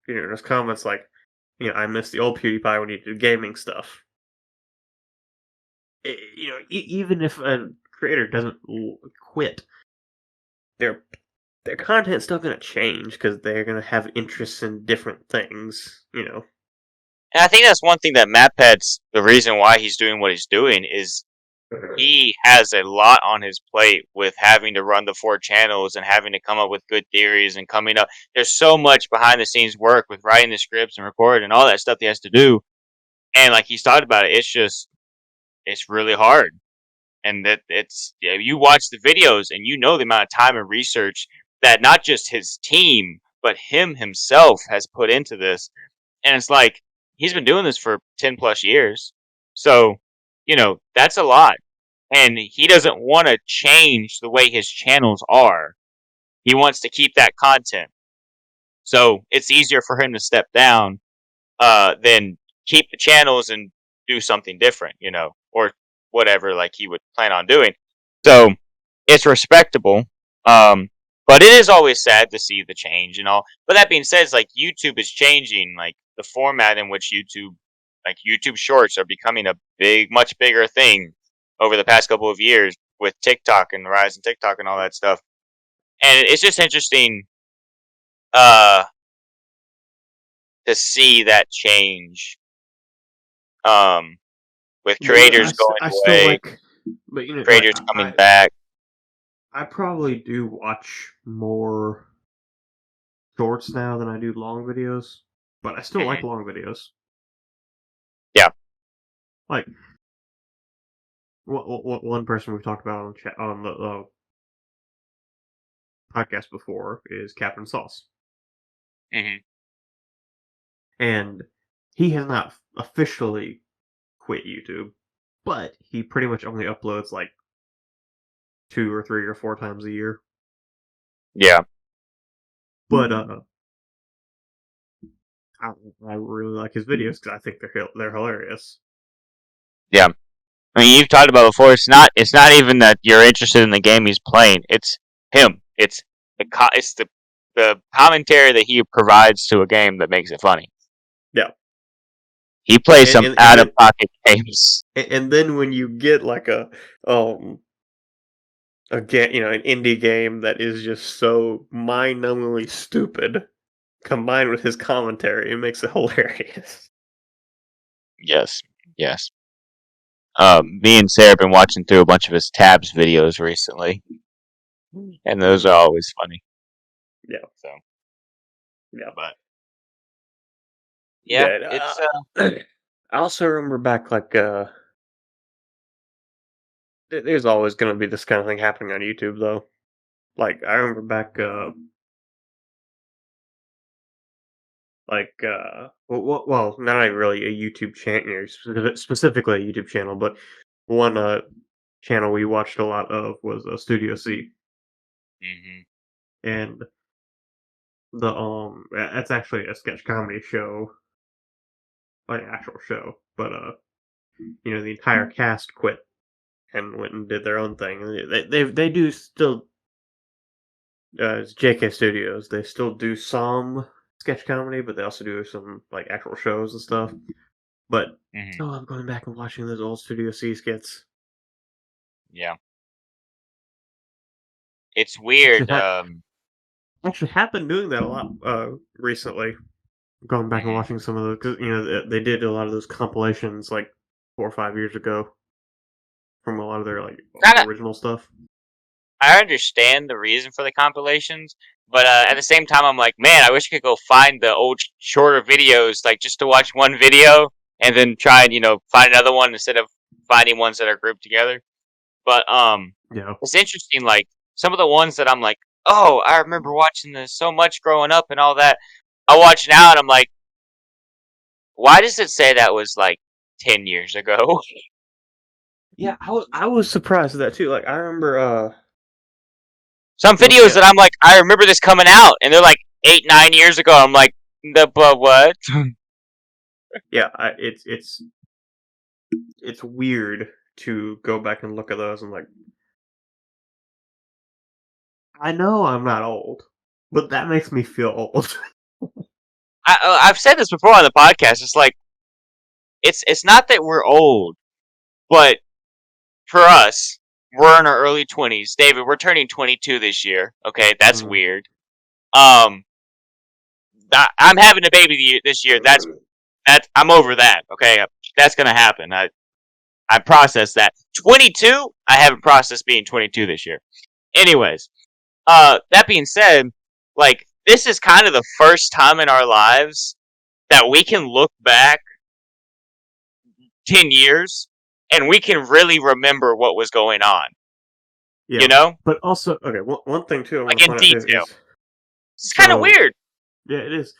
there's comments like, I miss the old PewDiePie when he did gaming stuff. Even if a creator doesn't quit, their content's still going to change because they're going to have interests in different things, And I think that's one thing that MatPat's, the reason why he's doing what he's doing is he has a lot on his plate with having to run the 4 channels and having to come up with good theories and coming up. There's so much behind the scenes work with writing the scripts and recording and all that stuff he has to do. And like he's talked about it, it's really hard. And that you watch the videos and the amount of time and research that not just his team, but him himself has put into this. And it's like, he's been doing this for 10 plus years. So, that's a lot. And he doesn't want to change the way his channels are. He wants to keep that content. So it's easier for him to step down than keep the channels and do something different, or whatever like he would plan on doing. So it's respectable. But it is always sad to see the change and all. But that being said, it's like YouTube is changing, like the format in which YouTube Shorts are becoming a much bigger thing over the past couple of years with TikTok and the rise in TikTok and all that stuff. And it's just interesting to see that change with creators going away, creators coming back. I probably do watch more shorts now than I do long videos, but I still like long videos. Yeah. Like, one person we've talked about on the podcast before is Captain Sauce, Mm-hmm. and he has not officially quit YouTube, but he pretty much only uploads like 2 or 3 or 4 times a year. Yeah. But I really like his videos because I think they're hilarious. Yeah. I mean, you've talked about before. It's not even that you're interested in the game he's playing. It's him. It's the commentary that he provides to a game that makes it funny. Yeah. He plays some And out of pocket games. And then when you get like an indie game that is just so mind-numbingly stupid, combined with his commentary, it makes it hilarious. Yes. Yes. Me and Sarah have been watching through a bunch of his Tabs videos recently, and those are always funny. Yeah. So. Yeah. But. Yeah. It's. I also remember back like there's always going to be this kind of thing happening on YouTube though. Like I remember back well, not really a YouTube channel, specifically a YouTube channel, but one channel we watched a lot of was Studio C, and that's actually a sketch comedy show, like an actual show, but the entire cast quit and went and did their own thing. They do still, it's JK Studios. They still do some sketch comedy, but they also do some like actual shows and stuff. But I'm going back and watching those old Studio C skits. Yeah, it's weird. Actually, have been doing that a lot recently. Going back and watching some of those, because they did a lot of those compilations like 4 or 5 years ago from a lot of their like original stuff. I understand the reason for the compilations, but at the same time, I'm like, man, I wish I could go find the old shorter videos, like just to watch one video and then try and find another one instead of finding ones that are grouped together. But it's interesting. Like some of the ones that I'm like, oh, I remember watching this so much growing up and all that. I watch now and I'm like, why does it say that was like 10 years ago? Yeah, I was surprised at that too. Like I remember some videos that I'm like, I remember this coming out, and they're like 8, 9 years ago. I'm like, what? Yeah, it's weird to go back and look at those and like, I know I'm not old, but that makes me feel old. I've said this before on the podcast. It's like, it's not that we're old, but for us, we're in our early 20s. David, we're turning 22 this year. Okay, that's weird. I'm having a baby this year. That's I'm over that. Okay, that's gonna happen. I processed that. 22, I haven't processed being 22 this year. Anyways, that being said, like this is kind of the first time in our lives that we can look back 10 years and we can really remember what was going on. Yeah. But also, okay, one thing too, like in detail. It's kind of weird. Yeah, it is.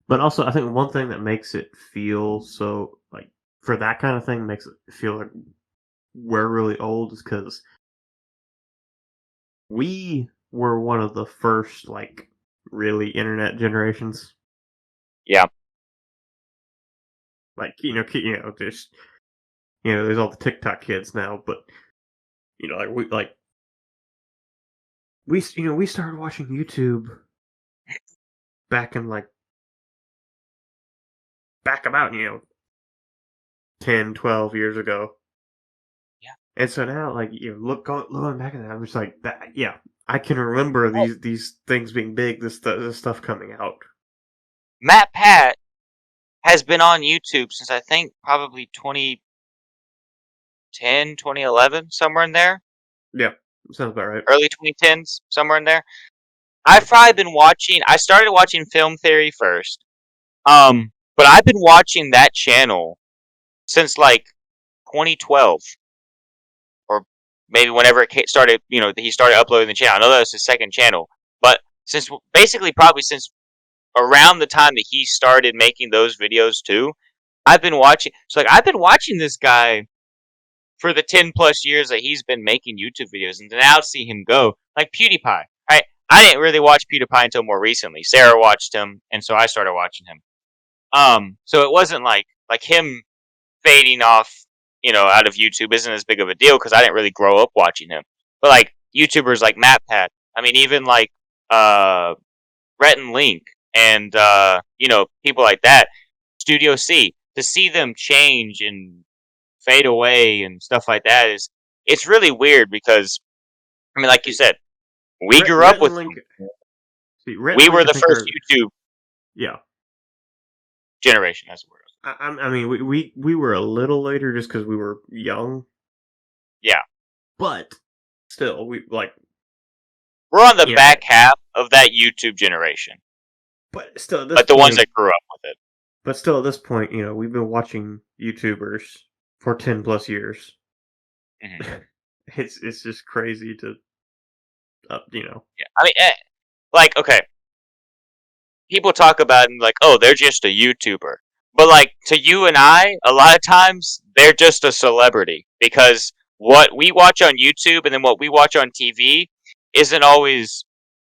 But also, I think one thing that makes it feel so, like, for that kind of thing, makes it feel like we're really old is because we were one of the first, like, really internet generations. Yeah. Like, there's all the TikTok kids now, but, we started watching YouTube back in, like, back about, 10, 12 years ago. Yeah. And so now, like, looking back at that, I'm just like, that. Yeah, I can remember these things being big, this stuff coming out. Matt Pat has been on YouTube since I think probably 2010, 2011, somewhere in there. Yeah, sounds about right. Early 2010s, somewhere in there. I've probably been watching. I started watching Film Theory first, but I've been watching that channel since like 2012. maybe whenever it started, he started uploading the channel. I know that was his second channel, but probably since around the time that he started making those videos too, I've been watching. So I've been watching this guy for the 10 plus years that he's been making YouTube videos, and to now see him go like PewDiePie. I didn't really watch PewDiePie until more recently. Sarah watched him, and so I started watching him. So it wasn't like him fading off, out of YouTube isn't as big of a deal because I didn't really grow up watching him. But like YouTubers like MatPat, I mean, even like Rhett and Link, and people like that, Studio C, to see them change and fade away and stuff like that it's really weird because, I mean, like you said, we grew up with them. We were the first YouTube generation, that's the word. I mean, we were a little later just because we were young. Yeah. But still, we're on the back half of that YouTube generation. But still, the ones that grew up with it. But still, at this point, we've been watching YouTubers for 10 plus years. Mm-hmm. It's just crazy to, Yeah, I mean, okay. People talk about it like, oh, they're just a YouTuber. But to you and I, a lot of times, they're just a celebrity. Because what we watch on YouTube and then what we watch on TV isn't always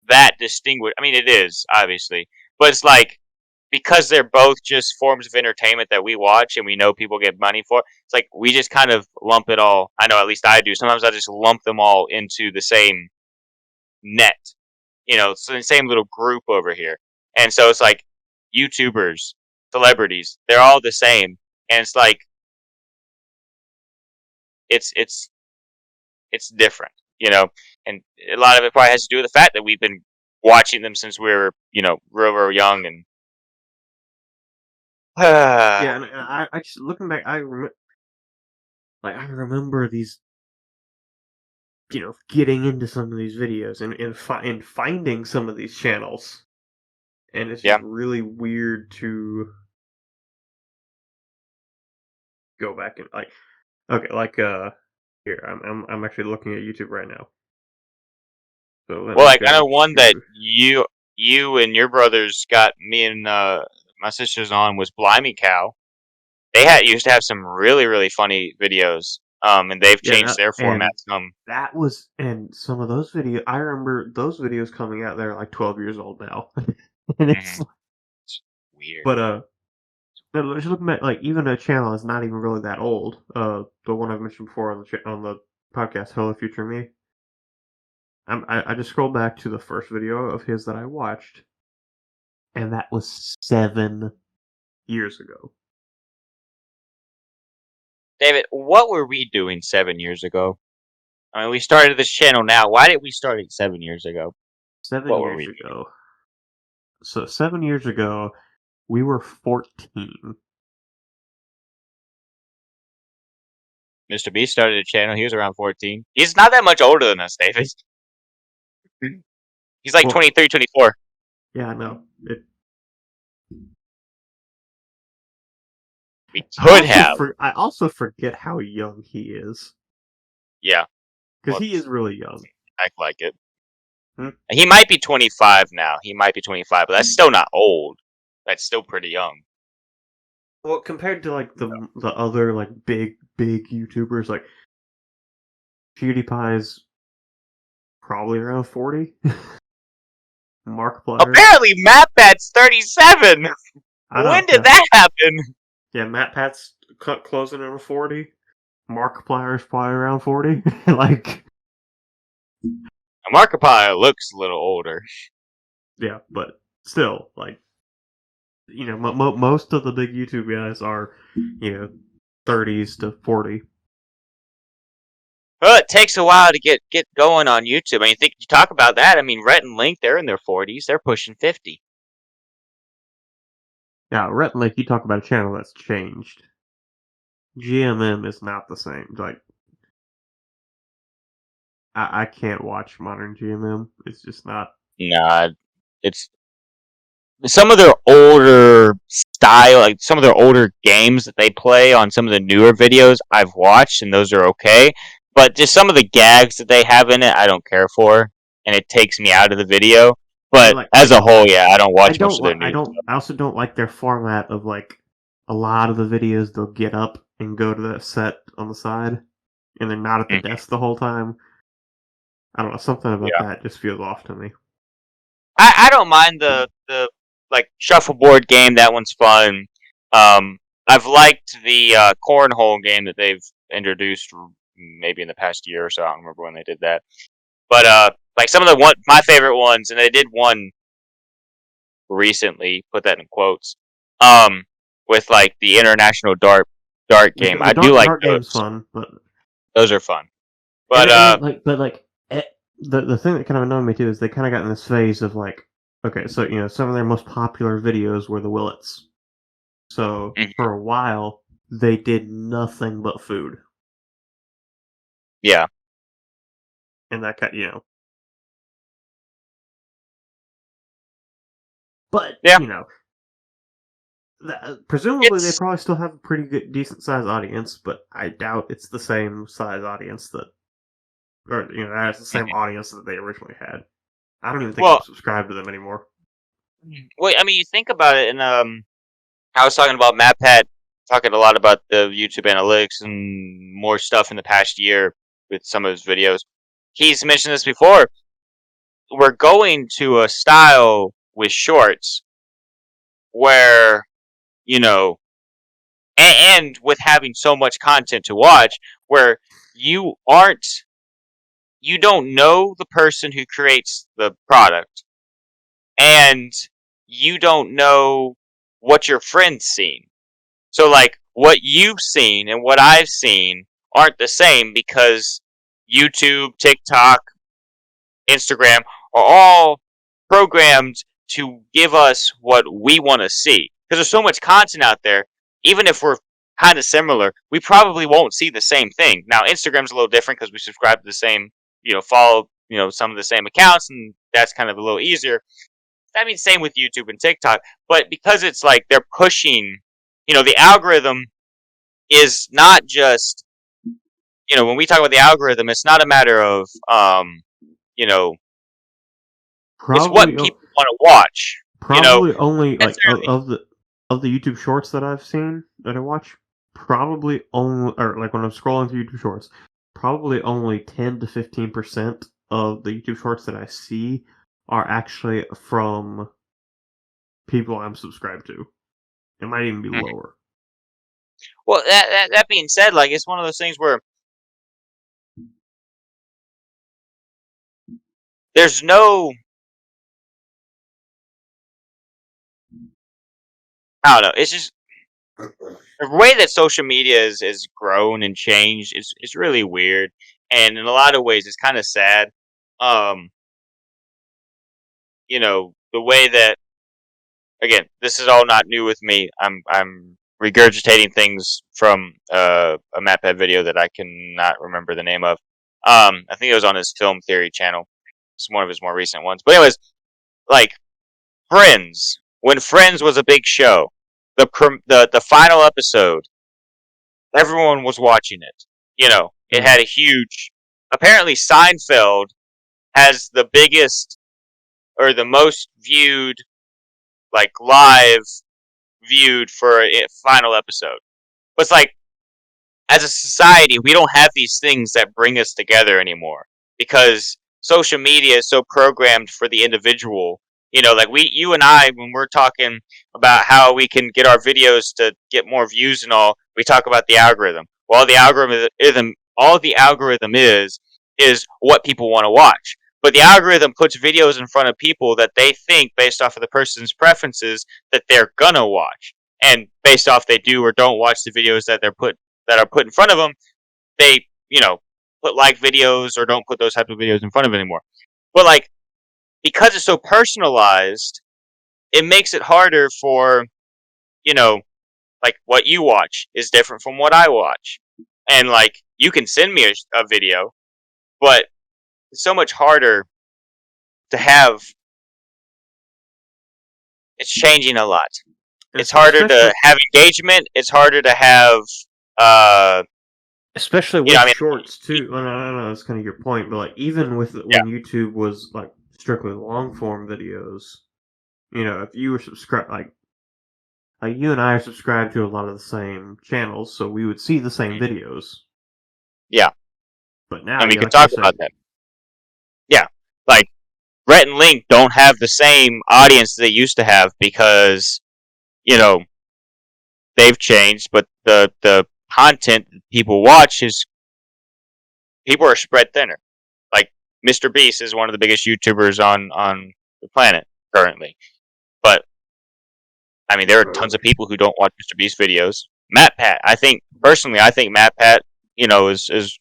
that distinguished. I mean, it is, obviously. But it's because they're both just forms of entertainment that we watch and we know people get money for, it's we just kind of lump it all. I know, at least I do. Sometimes I just lump them all into the same net. So the same little group over here. And so it's YouTubers, celebrities, they're all the same. And it's different, and a lot of it probably has to do with the fact that we've been watching them since we were, real young. And yeah, and I just looking back, I remember these, getting into some of these videos and finding some of these channels, and it's just really weird to go back and here I'm actually looking at YouTube right now. So I know one that you and your brothers got me and my sisters on was Blimey Cow. They used to have some really, really funny videos. And they've changed their format some. And some of those videos, I remember those videos coming out. They're 12 years old now, and it's weird. But just looking at even a channel that's not even really that old. The one I've mentioned before on the podcast, Hello Future Me. I just scrolled back to the first video of his that I watched, and that was 7 years ago. David, what were we doing 7 years ago? I mean, we started this channel now. Why did we start it 7 years ago? 7 years ago. So 7 years ago, we were 14. Mr. B started a channel. He was around 14. He's not that much older than us, David. He's 23, 24. Yeah, I know. We could have. I also forget how young he is. Yeah. Because he is really young. Act like it. He might be 25 now. He might be 25, but that's still not old. That's still pretty young. Well, compared to the other big YouTubers, PewDiePie's probably around 40. Markiplier. Apparently, MatPat's 37. When did that happen? Yeah, MatPat's closing in on 40. Markiplier's probably around 40. Markiplier looks a little older. Yeah, but still, most of the big YouTube guys are, 30s to 40. Well, it takes a while to get going on YouTube. I mean, you talk about that. I mean, Rhett and Link, they're in their 40s. They're pushing 50. Yeah, Rhett and Link, you talk about a channel that's changed. GMM is not the same. I can't watch modern GMM. It's just not. Nah, it's some of their older style, some of their older games that they play on some of the newer videos I've watched, and those are okay. but just some of the gags that they have in it, I don't care for, and it takes me out of the video. But as a whole, yeah, I don't watch much of their news. I also don't like their format of like a lot of the videos. They'll get up and go to that set on the side, and they're not at the desk the whole time. I don't know, something about that just feels off to me. I don't mind the like shuffleboard game. That one's fun. I've liked the cornhole game that they've introduced maybe in the past year or so. I don't remember when they did that. But like some of my favorite ones, and they did one recently. Put that in quotes. With like the international dart game. I do like dart those. Game's fun, but those are fun. But the thing that kind of annoyed me too is they kind of got in this phase of like, okay, so some of their most popular videos were the Willets. So for a while they did nothing but food. Yeah. And that kind, but presumably they probably still have a pretty good, decent sized audience, but I doubt it's the same size audience that that's the same audience that they originally had. I don't even think I'm subscribed to them anymore. Well, I mean, you think about it, and I was talking about MatPat, talking a lot about the YouTube analytics and more stuff in the past year with some of his videos. He's mentioned this before. We're going to a style with shorts where, and with having so much content to watch, where you don't know the person who creates the product, and you don't know what your friend's seen. So, like, what you've seen and what I've seen aren't the same because YouTube, TikTok, Instagram are all programmed to give us what we want to see. Because there's so much content out there, even if we're kind of similar, we probably won't see the same thing. Now, Instagram's a little different because we subscribe to the same, follow, some of the same accounts, and that's kind of a little easier. I mean, same with YouTube and TikTok, but because it's like they're pushing, the algorithm is not just, when we talk about the algorithm, it's not a matter of, it's what people want to watch. Probably only like of the YouTube Shorts that I've seen that I watch. Probably only, or like when I'm scrolling through YouTube Shorts, probably only 10 to 15% of the YouTube Shorts that I see are actually from people I'm subscribed to. It might even be lower. Well, that being said, like, it's one of those things where there's no, I don't know. It's just the way that social media is grown and changed is really weird, and in a lot of ways, it's kind of sad. The way that, again, this is all not new with me. I'm regurgitating things from a MatPat video that I cannot remember the name of. I think it was on his Film Theory channel. It's one of his more recent ones. But anyways, like Friends, when Friends was a big show, the final episode, everyone was watching it. It had a huge. Apparently, Seinfeld has the biggest or the most viewed, like live viewed for a final episode. But it's like, as a society, we don't have these things that bring us together anymore because social media is so programmed for the individual. Like you and I, when we're talking about how we can get our videos to get more views and all, we talk about the algorithm. Well, all the algorithm is what people want to watch. But the algorithm puts videos in front of people that they think, based off of the person's preferences, that they're gonna watch. And based off they do or don't watch the videos that are put in front of them, they, put like videos or don't put those types of videos in front of it anymore. But like, because it's so personalized, it makes it harder for, like what you watch is different from what I watch. And like, you can send me a video, but it's so much harder to have. It's changing a lot. It's harder to have engagement. It's harder to have especially You know, with I mean, shorts too. Well, I know that's kind of your point, but like even with yeah, when YouTube was like strictly long form videos, if you were subscribed, like you and I are subscribed to a lot of the same channels, so we would see the same mhm, videos. yeah, But now, and we yeah, could like you talk said, about that. Yeah, like Rhett and Link don't have the same audience they used to have because you know they've changed, but the content people watch is people are spread thinner. Like Mr. Beast is one of the biggest YouTubers on the planet currently, but I mean there are tons of people who don't watch Mr. Beast videos. Matt Pat, I think personally, I think Matt Pat, is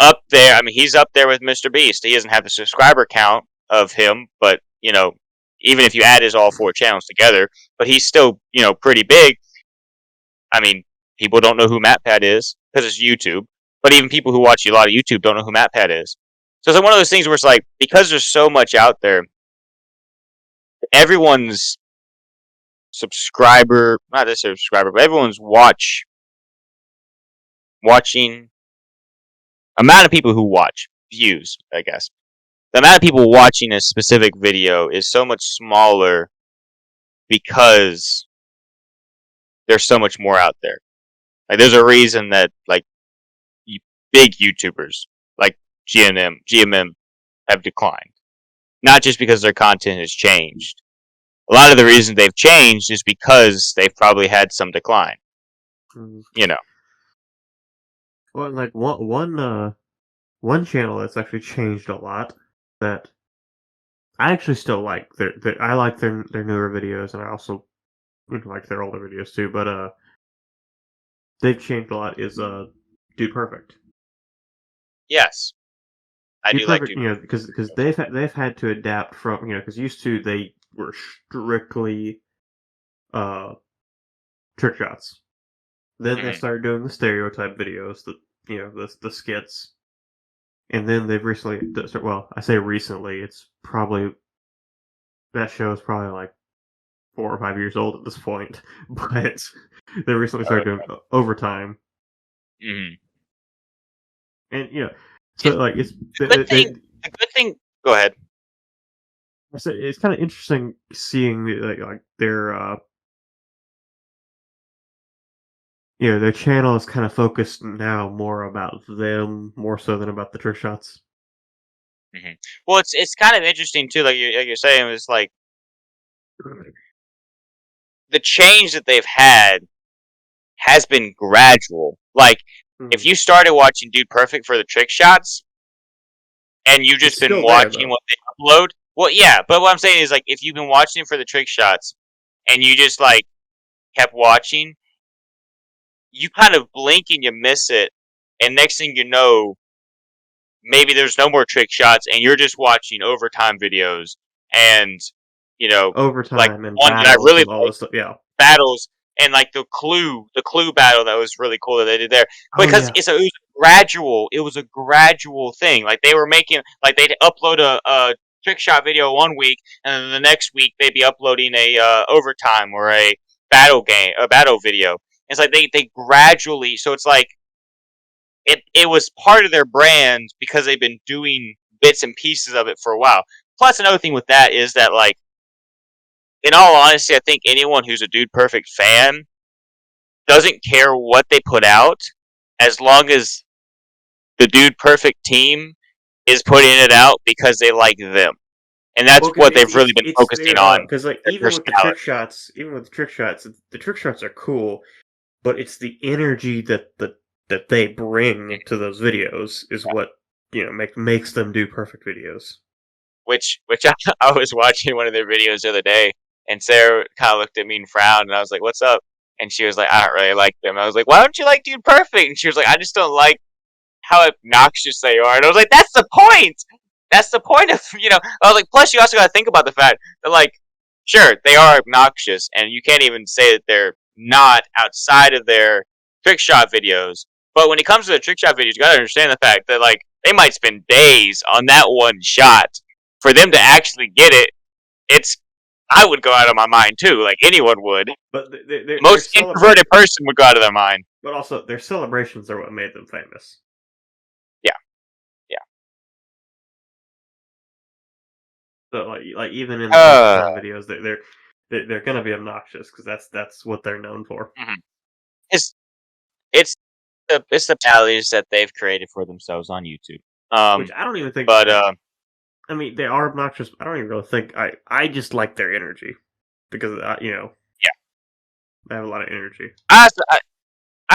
up there. I mean, he's up there with Mr. Beast. He doesn't have the subscriber count of him, but even if you add his all 4 channels together, but he's still pretty big. I mean, people don't know who MatPat is because it's YouTube, but even people who watch a lot of YouTube don't know who MatPat is. So it's like one of those things where it's like because there's so much out there, everyone's subscriber, not this subscriber, but everyone's watching amount of people who watch views, I guess. The amount of people watching a specific video is so much smaller because there's so much more out there. Like there's a reason that like big YouTubers like GMM have declined. Not just because their content has changed. A lot of the reason they've changed is because they've probably had some decline. mm, You know. well, like one channel that's actually changed a lot that I actually still like. I like their newer videos, and I also like their older videos too. But they've changed a lot. Is Dude Perfect? Yes. I Dude do like Perfect, Dude Perfect. because they've had to adapt from because used to they were strictly uh trick shots. Then they Mm-hmm. started doing the stereotype videos, the skits, and then they've recently. Well, I say recently. It's probably that show is probably like 4 or 5 years old at this point, but they recently started doing overtime, Mm-hmm. and so like it's Good thing. The good thing. Go ahead. it's kind of interesting seeing like their their channel is kind of focused now more about them more so than about the trick shots. Mm-hmm. Well, it's kind of interesting too. Like you're saying, it's like the change that they've had has been gradual. Like if you started watching Dude Perfect for the trick shots and you've It's just been still there watching though. what they upload, well, yeah. But what I'm saying is like if you've been watching for the trick shots and you just like kept watching, you kind of blink and you miss it, and next thing you know, maybe there's no more trick shots, and you're just watching overtime videos, and you know, like Overtime and one that I battles really and all like this stuff. Yeah. battles, and like the clue battle that was really cool that they did there Oh because yeah. it was a gradual thing. Like they were making like they'd upload a trick shot video one week, and then the next week they'd be uploading a overtime or a battle video. It's like they gradually, so it's like it was part of their brand because they've been doing bits and pieces of it for a while. Plus, another thing with that is that, like, in all honesty, I think anyone who's a Dude Perfect fan doesn't care what they put out as long as the Dude Perfect team is putting it out because they like them. And that's Well, because what they've really been it's focusing their on, because like their personality. even with the trick shots are cool, but it's the energy that they bring to those videos is what makes them do perfect videos. Which I was watching one of their videos the other day, and Sarah kind of looked at me and frowned, and I was like, "What's up?" And she was like, "I don't really like them." I was like, "Why don't you like Dude Perfect?" And she was like, "I just don't like how obnoxious they are." And I was like, "That's the point. That's the point of." I was like, "Plus, you also got to think about the fact that, like, sure, they are obnoxious, and you can't even say that they're not outside of their trick shot videos. But when it comes to the trick shot videos, you got to understand the fact that like they might spend days on that one shot. For them to actually get it, it's I would go out of my mind too. Like anyone would. But Most introverted person would go out of their mind. But also, their celebrations are what made them famous. Yeah. So, like even in the videos, they're gonna be obnoxious because that's what they're known for. Mm-hmm. It's the values that they've created for themselves on YouTube. Which I don't even think. But I mean, they are obnoxious. But I don't even really think I just like their energy because yeah, they have a lot of energy. I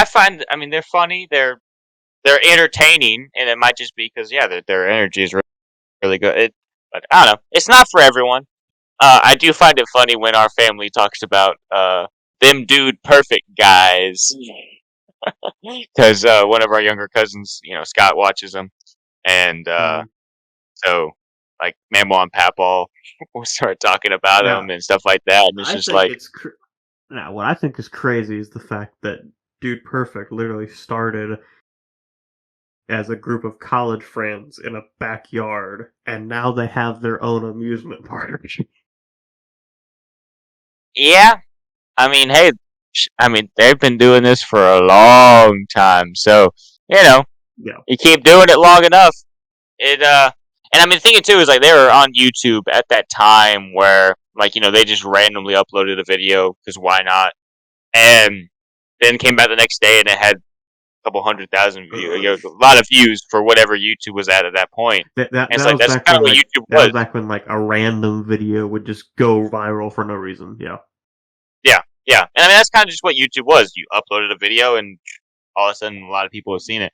find, I mean, they're funny. They're entertaining, and it might just be because their energy is really good. But I don't know. It's not for everyone. I do find it funny when our family talks about them dude perfect guys. Because one of our younger cousins, Scott, watches them, and so like Mamaw and Papaw will start talking about them and stuff like that. And it's what I think is crazy is the fact that Dude Perfect literally started as a group of college friends in a backyard, and now they have their own amusement park. Yeah, I mean, hey. They've been doing this for a long time, so you keep doing it long enough. And I mean, thinking too is like they were on YouTube at that time where they just randomly uploaded a video because why not? And then came back the next day and it had a couple 100,000 views, a lot of views for whatever YouTube was at that point. That's kind of what YouTube was. That was back when a random video would just go viral for no reason. Yeah. Yeah, and I mean that's kind of just what YouTube was. You uploaded a video, and all of a sudden, a lot of people have seen it.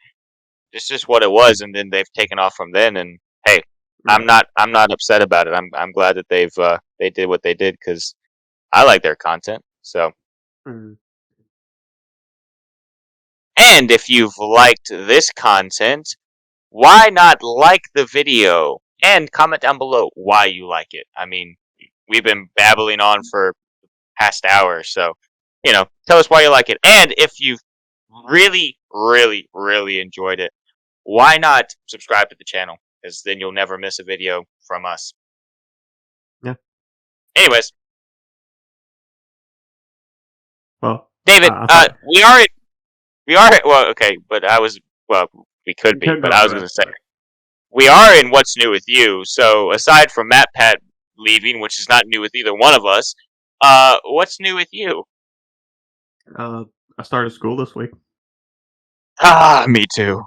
It's just what it was, and then they've taken off from then. And hey, I'm not upset about it. I'm glad that they did what they did because I like their content. So, and if you've liked this content, why not like the video and comment down below why you like it? I mean, we've been babbling on for past hour, so tell us why you like it, and if you've really enjoyed it, why not subscribe to the channel, because then you'll never miss a video from us. Anyways, well, David, we are well, okay, but we could be, but I was going to say we are in What's New With You, so aside from Matt Pat leaving, which is not new with either one of us, what's new with you? I started school this week. Me too.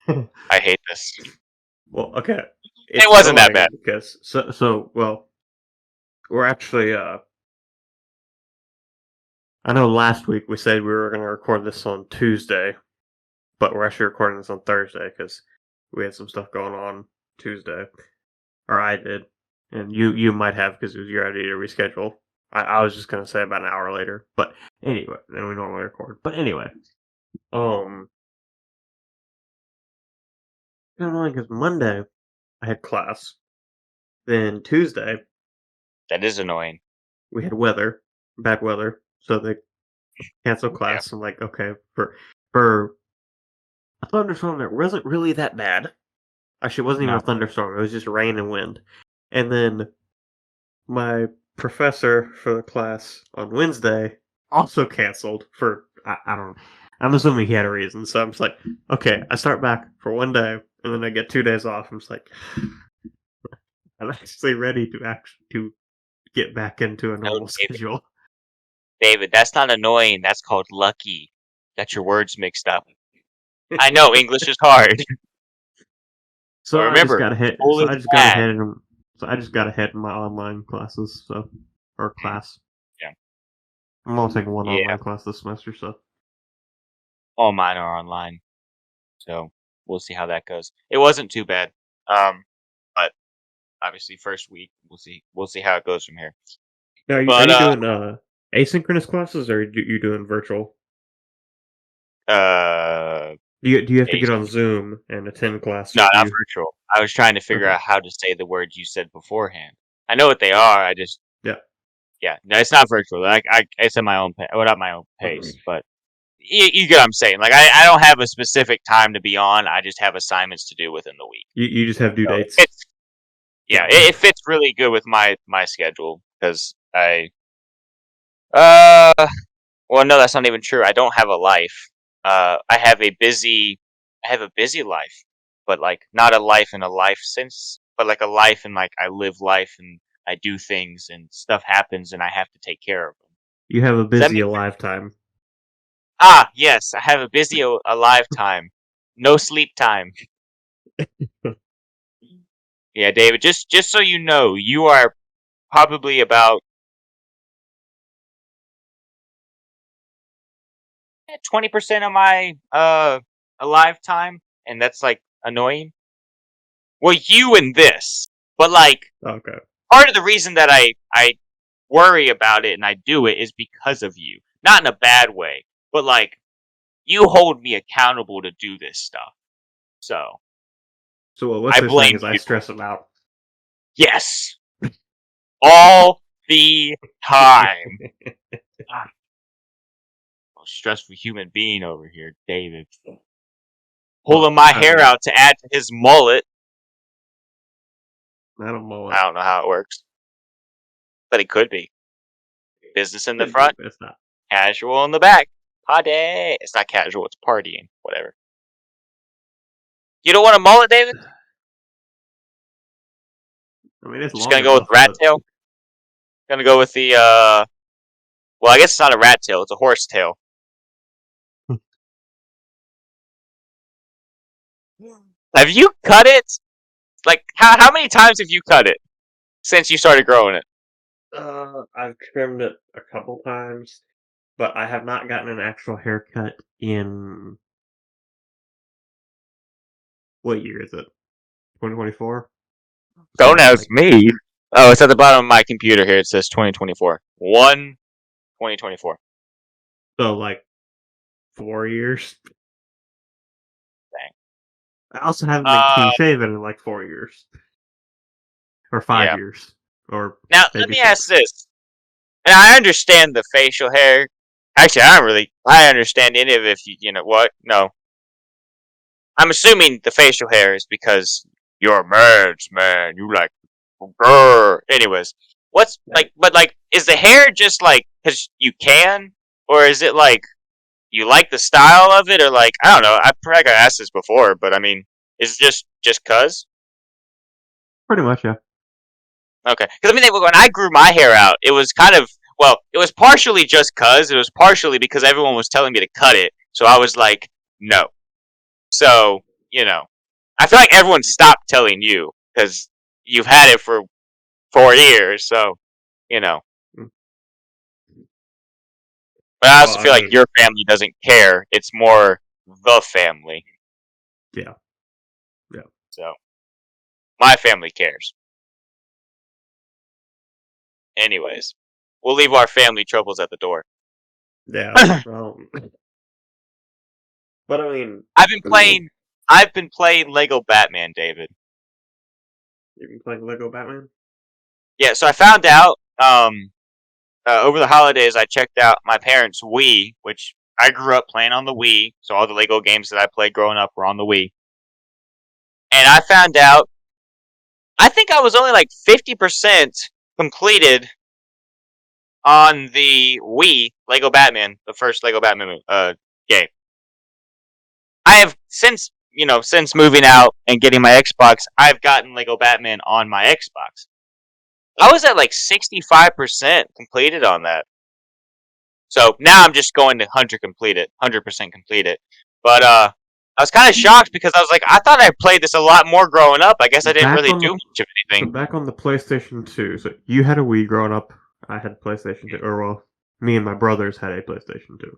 I hate this. Well, okay. It wasn't that bad. Because well, we're actually I know last week we said we were going to record this on Tuesday, but we're actually recording this on Thursday because we had some stuff going on Tuesday, or I did, and you might have because it was your idea to reschedule. I was just gonna say about an hour later, but anyway, than we normally record. But anyway, because Monday I had class, then Tuesday that is annoying. We had bad weather, so they canceled class. Yeah. I'm like, okay, for a thunderstorm that wasn't really that bad. Actually, it wasn't even a thunderstorm; it was just rain and wind. And then my professor for the class on Wednesday also canceled for I don't know. I'm assuming he had a reason, so I'm just like, okay, I start back for one day and then I get 2 days off. I'm just like, I'm actually ready to get back into a normal schedule. David, that's not annoying. That's called lucky. Got your words mixed up. I know English is hard. So remember, I just got ahead in my online classes, class. Yeah. I'm only taking one online class this semester, so. All mine are online, so we'll see how that goes. It wasn't too bad, but obviously first week we'll see how it goes from here. Now, are you doing asynchronous classes, or are you doing virtual? Do you have to get on Zoom and attend class? No, not virtual. I was trying to figure out how to say the words you said beforehand. I know what they are. I just no, it's not virtual. I it's at my own pace. Well, not my own pace, but you get what I'm saying. Like I don't have a specific time to be on. I just have assignments to do within the week. You just have due dates. Yeah, Yeah. it fits really good with my schedule because uh, well, no, that's not even true. I don't have a life. I have a busy life, but like not a life in a life sense, but like a life in like I live life and I do things and stuff happens and I have to take care of them. You have a Does that busy make alive time. Ah, yes, I have a busy alive time. No sleep time. Yeah, David, just so you know, you are probably about 20% of my alive time, and that's like annoying. Well, you and this, but like Okay. part of the reason that I worry about it and I do it is because of you. Not in a bad way, but like you hold me accountable to do this stuff. So So what I Wesley's saying blame is I you. stress him out. Yes, all the time. God, a stressful human being over here, David. Pulling my hair out to add to his mullet. I don't know. I don't know how it works, but it could be. Business in the Could be, front, but it's not. casual in the back. Party. It's not casual, it's partying. Whatever. You don't want a mullet, David? I mean, it's Just long gonna go with enough, rat but tail? Gonna go with the, well, I guess it's not a rat tail, it's a horse tail. Have you cut it? Like, how many times have you cut it since you started growing it? I've trimmed it a couple times, but I have not gotten an actual haircut in what year is it? 2024. Don't So ask like, me. Oh, it's at the bottom of my computer here. It says 2024. 2024. so like 4 years. Dang. I also haven't been Uh, clean shaven in like 4 years or five yeah. years or Now, let maybe me ask 6. this. And I understand the facial hair. Actually, I don't really. I understand any of it if you know what? No. I'm assuming the facial hair is because you're a man's man. You like, grr. Anyways, what's like, but like, is the hair just like because you can, or is it like you like the style of it, or like I don't know. I probably got asked this before, but I mean, is it just cause? Pretty much, yeah. Okay, because I mean, when I grew my hair out, it was kind of well, it was partially just cause. It was partially because everyone was telling me to cut it, so I was like, no. So you know, I feel like everyone stopped telling you because you've had it for 4 years. So you know, Mm. but I Well, also I feel like mean, your family doesn't care. It's more the family. yeah, yeah, So my family cares. Anyways, we'll leave our family troubles at the door. yeah. Well, but I mean, I've been playing. I've been playing Lego Batman, David. you've been playing Lego Batman. Yeah, so I found out over the holidays. I checked out my parents' Wii, which I grew up playing on the Wii. So all the Lego games that I played growing up were on the Wii. And I found out. I think I was only like 50% completed on the Wii Lego Batman, the first Lego Batman game. I have since moving out and getting my Xbox, I've gotten Lego Batman on my Xbox. I was at like 65% completed on that. So now I'm just going to 100% complete it. But I was kind of shocked because I was like, I thought I played this a lot more growing up. I guess I didn't Back really on do the much of so anything. back on the PlayStation 2. So you had a Wii growing up. I had a PlayStation 2. Or well, me and my brothers had a PlayStation 2.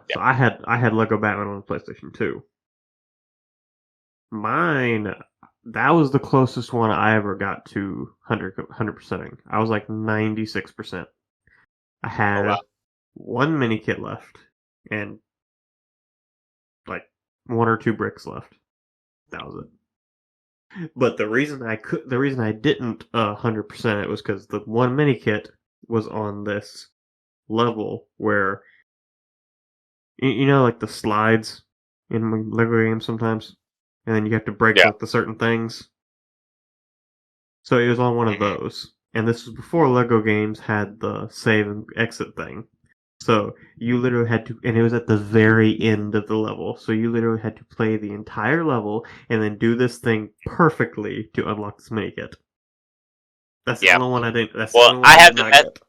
Yeah. So I had Lego Batman on the PlayStation 2. Mine, that was the closest one I ever got to 100%ing. I was like 96%. I Oh had wow. one mini kit left and like one or two bricks left. That was it. But the reason I didn't 100% it was because the one mini kit was on this level where you know like the slides in Lego games sometimes, and then you have to break Yeah. like the certain things. So it was on one of Mhm. those. And this was before Lego games had the save and exit thing. So you literally had to, and it was at the very end of the level. So you literally had to play the entire level and then do this thing perfectly to unlock this mini kit. That's the Yeah. only one I didn't. That's the Well, only one I I have did the not get.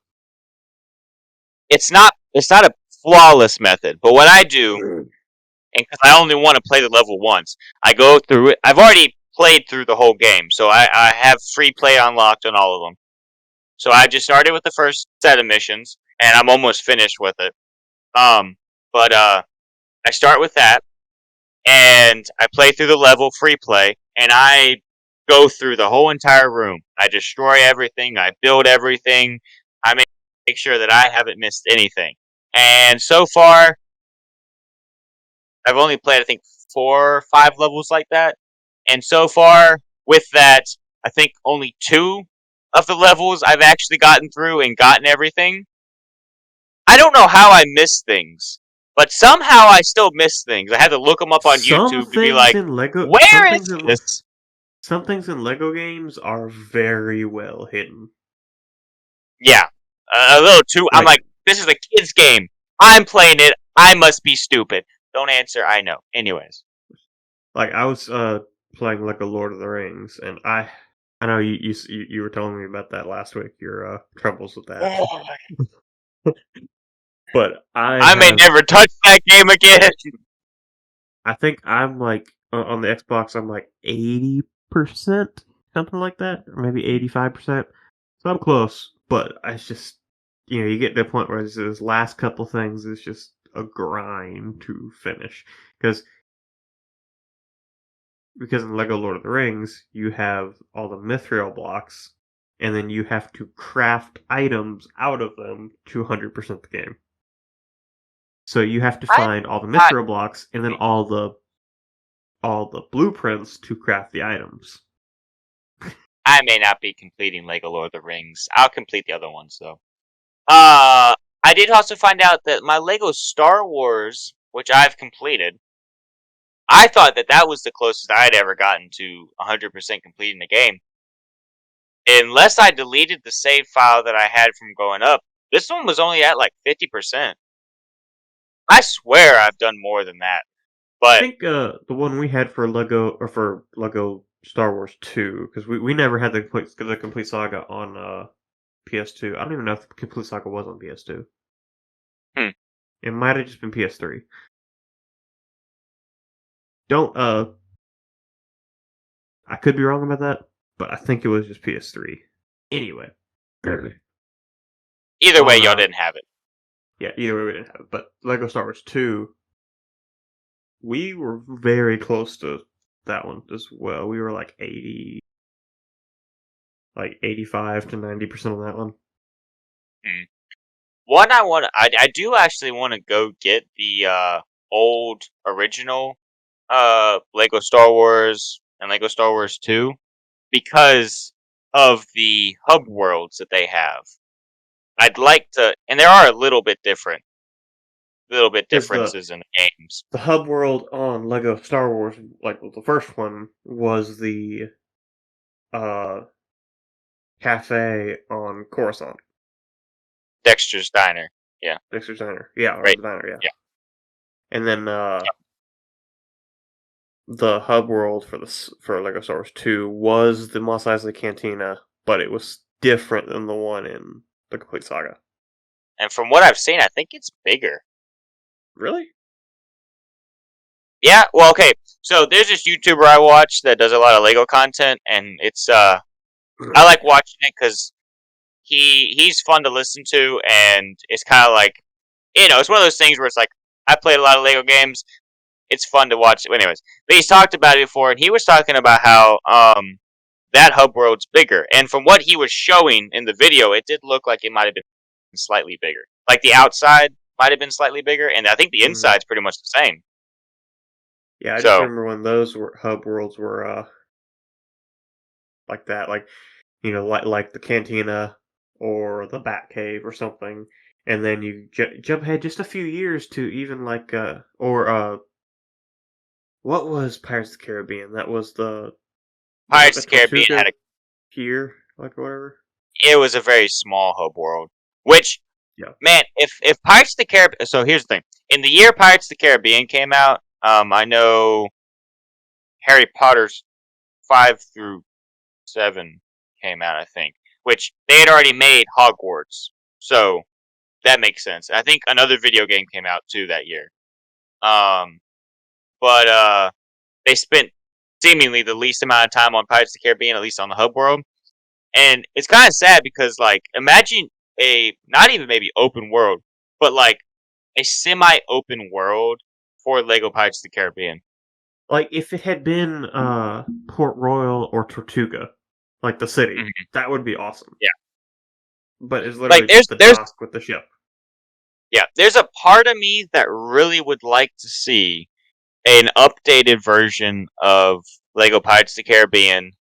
it's not a flawless method, but what I do, and because I only want to play the level once, I go through it. I've already played through the whole game, so I have free play unlocked on all of them. So I just started with the first set of missions, and I'm almost finished with it. But I start with that, and I play through the level free play, and I go through the whole entire room. I destroy everything. I build everything. I make sure that I haven't missed anything. And so far, I've only played, I think, 4 or 5 levels like that. And so far, with that, I think only 2 of the levels I've actually gotten through and gotten everything. I don't know how I miss things, but somehow I still miss things. I had to look them up on Some YouTube to be things like, in Lego, where is this? some things in Lego games are very well hidden. Yeah, a little too. I'm Like, like, this is a kid's game. I'm playing it. I must be stupid. Don't answer. I know. Anyways. like I was playing Lego Lord of the Rings, and I know you were telling me about that last week. Your troubles with that, but I may never touch that game again. I think I'm like on the Xbox. I'm like 80%, something like that, or maybe 85%. So I'm close, but it's just you get to a point where those last couple things is just a grind to finish because in Lego Lord of the Rings you have all the mithril blocks, and then you have to craft items out of them to 100% the game. So you have to I'm find all the not. mithril blocks and then all the blueprints to craft the items. I may not be completing Lego Lord of the Rings. I'll complete the other ones though. I did also find out that my Lego Star Wars, which I've completed, I thought that was the closest I had ever gotten to 100% completing the game. Unless I deleted the save file that I had from going up, this one was only at like 50%. I swear I've done more than that. I But think the one we had for Lego Star Wars 2, because we never had the complete saga on PS2. I don't even know if the complete saga was on PS2. hmm, It might have just been PS3. Don't I could be wrong about that, but I think it was just PS3. Anyway, either way, on y'all didn't have it. yeah, either way we didn't have it. But Lego Star Wars 2, we were very close to that one as well. We were like 85 to 90% on that one. One I do actually want to go get the old original Lego Star Wars and Lego Star Wars 2 because of the hub worlds that they have. I'd like to, and there are a little bit Because differences in the games. the hub world on Lego Star Wars, like the first one, was the uh cafe on Coruscant. Dexter's Diner, yeah, Dexter's Diner. Yeah, or right, the diner, yeah. yeah. And then the hub world for Lego Star Wars 2 was the Mos Eisley Cantina, but it was different than the one in the Complete Saga. And from what I've seen, I think it's bigger. Really? Yeah, well, okay. So there's this YouTuber I watch that does a lot of Lego content, and it's I like watching it because he's fun to listen to, and it's kind of like it's one of those things where it's like I played a lot of Lego games. It's fun to watch. Anyways, but he's talked about it before, and he was talking about how that hub world's bigger, and from what he was showing in the video, it did look like it might have been slightly bigger. Like the outside might have been slightly bigger, and I think the inside's pretty much the same. Yeah, I just remember when those hub worlds were like that, like like the Cantina or the Bat Cave or something, and then you jump ahead just a few years to even like what was Pirates of the Caribbean? That was the Pirates of the Caribbean had a here, like whatever. It was a very small hub world. Which, Yeah. man, if Pirates of the Caribbean... So here's the thing. In the year Pirates of the Caribbean came out, I know Harry Potter's 5 through 7 came out, I think. Which, they had already made Hogwarts. So, that makes sense. I think another video game came out, too, that year. But they spent seemingly the least amount of time on Pirates of the Caribbean, at least on the hub world. And it's kind of sad because, like, imagine not even maybe open world, but like a semi-open world for Lego Pirates of the Caribbean. Like if it had been Port Royal or Tortuga, like the city, that would be awesome. Yeah. But it's literally Like, just the dock with the ship. Yeah, there's a part of me that really would like to see an updated version of Lego Pirates of the Caribbean.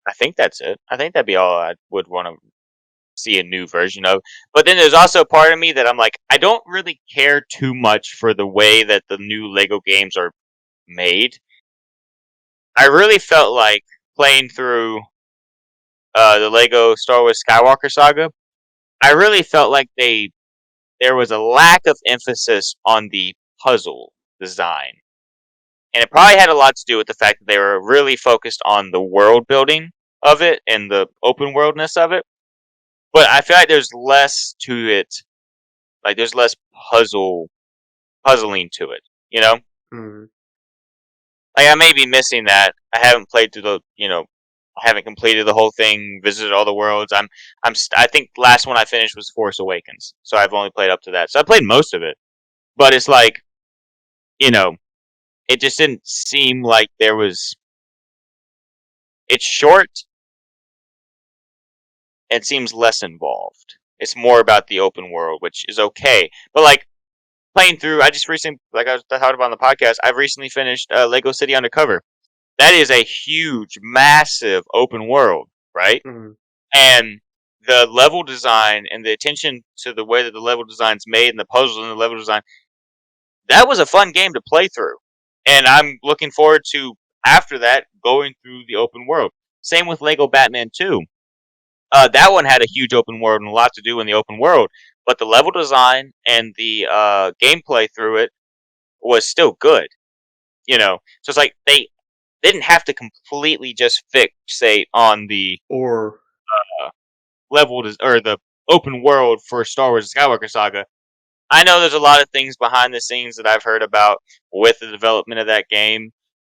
I think that's it. I think that'd be all I would want to see a new version of. But then there's also a part of me that I'm like, I don't really care too much for the way that the new Lego games are made. I really felt like playing through the Lego Star Wars Skywalker saga. I really felt like there was a lack of emphasis on the puzzle design. And it probably had a lot to do with the fact that they were really focused on the world building of it and the open worldness of it. But I feel like there's less to it. Like, there's less puzzling to it, you know? Mm. Like, I may be missing that. I haven't played through I haven't completed the whole thing, visited all the worlds. I think last one I finished was Force Awakens. So I've only played up to that. So I played most of it. But it's like, it just didn't seem like there was... It's short. It seems less involved. It's more about the open world, which is okay. But, like, playing through, I just recently, like I was talking about on the podcast, I've recently finished Lego City Undercover. That is a huge, massive open world, right? Mm-hmm. And the level design and the attention to the way that the level design's made and the puzzles in the level design, that was a fun game to play through. And I'm looking forward to, after that, going through the open world. Same with Lego Batman 2. That one had a huge open world and a lot to do in the open world, but the level design and the gameplay through it was still good. So it's like they didn't have to completely just fixate on the level or the open world for Star Wars Skywalker Saga. I know there's a lot of things behind the scenes that I've heard about with the development of that game,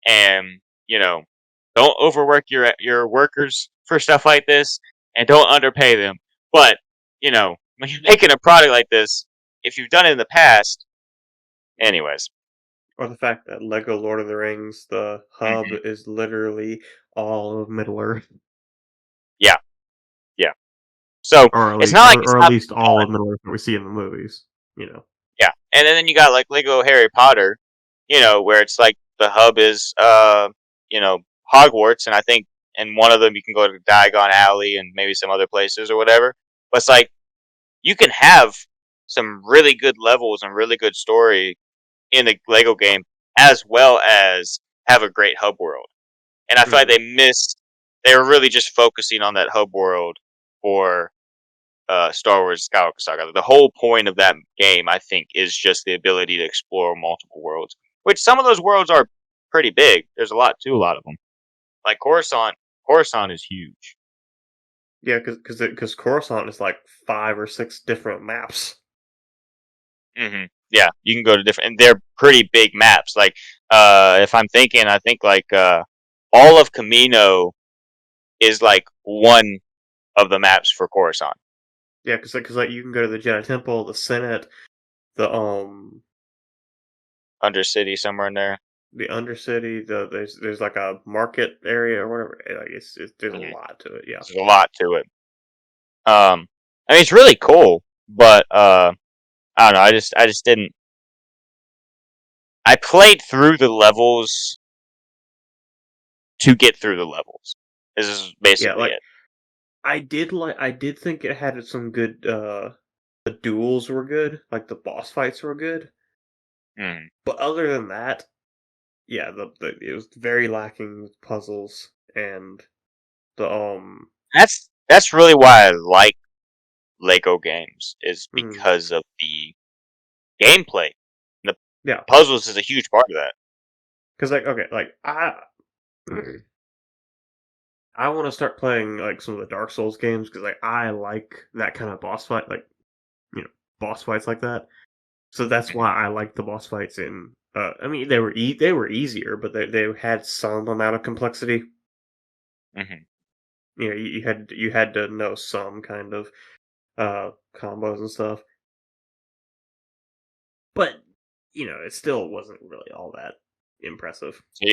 and don't overwork your workers for stuff like this, and don't underpay them. But when you're making a product like this, if you've done it in the past, anyways. Or the fact that Lego Lord of the Rings, the hub is literally all of Middle Earth. Yeah. So it's not like, or at least all of Middle Earth that we see in the movies. Yeah, and then you got like Lego Harry Potter, where it's like the hub is Hogwarts, and I think in one of them you can go to Diagon Alley and maybe some other places or whatever. But it's like you can have some really good levels and really good story in a Lego game, as well as have a great hub world. And I feel like they were really just focusing on that hub world for Star Wars Skywalker Saga. The whole point of that game, I think, is just the ability to explore multiple worlds. Which some of those worlds are pretty big. There's a lot of them. Like Coruscant is huge. Yeah, because Coruscant is like 5 or 6 different maps. Mm-hmm. Yeah, you can go to different, and they're pretty big maps. Like, if I'm thinking, I think like all of Camino is like one of the maps for Coruscant. Yeah, because like you can go to the Jedi Temple, the Senate, the Undercity somewhere in there. The Undercity, there's like a market area or whatever. Like there's a lot to it. Yeah, there's a lot to it. I mean, it's really cool, but I don't know. I just didn't. I played through the levels to get through the levels. This is basically it. I did think it had some good. The duels were good, like the boss fights were good. But other than that, yeah, it was very lacking with puzzles and the That's really why I like Lego games, is mm, because of the gameplay. The yeah, puzzles is a huge part of that. because like okay, like I want to start playing like some of the Dark Souls games because like I like that kind of boss fight, like boss fights like that. So that's why I like the boss fights in. I mean, they were easier, but they had some amount of complexity. Mm-hmm. You had to know some kind of combos and stuff, but it still wasn't really all that impressive. So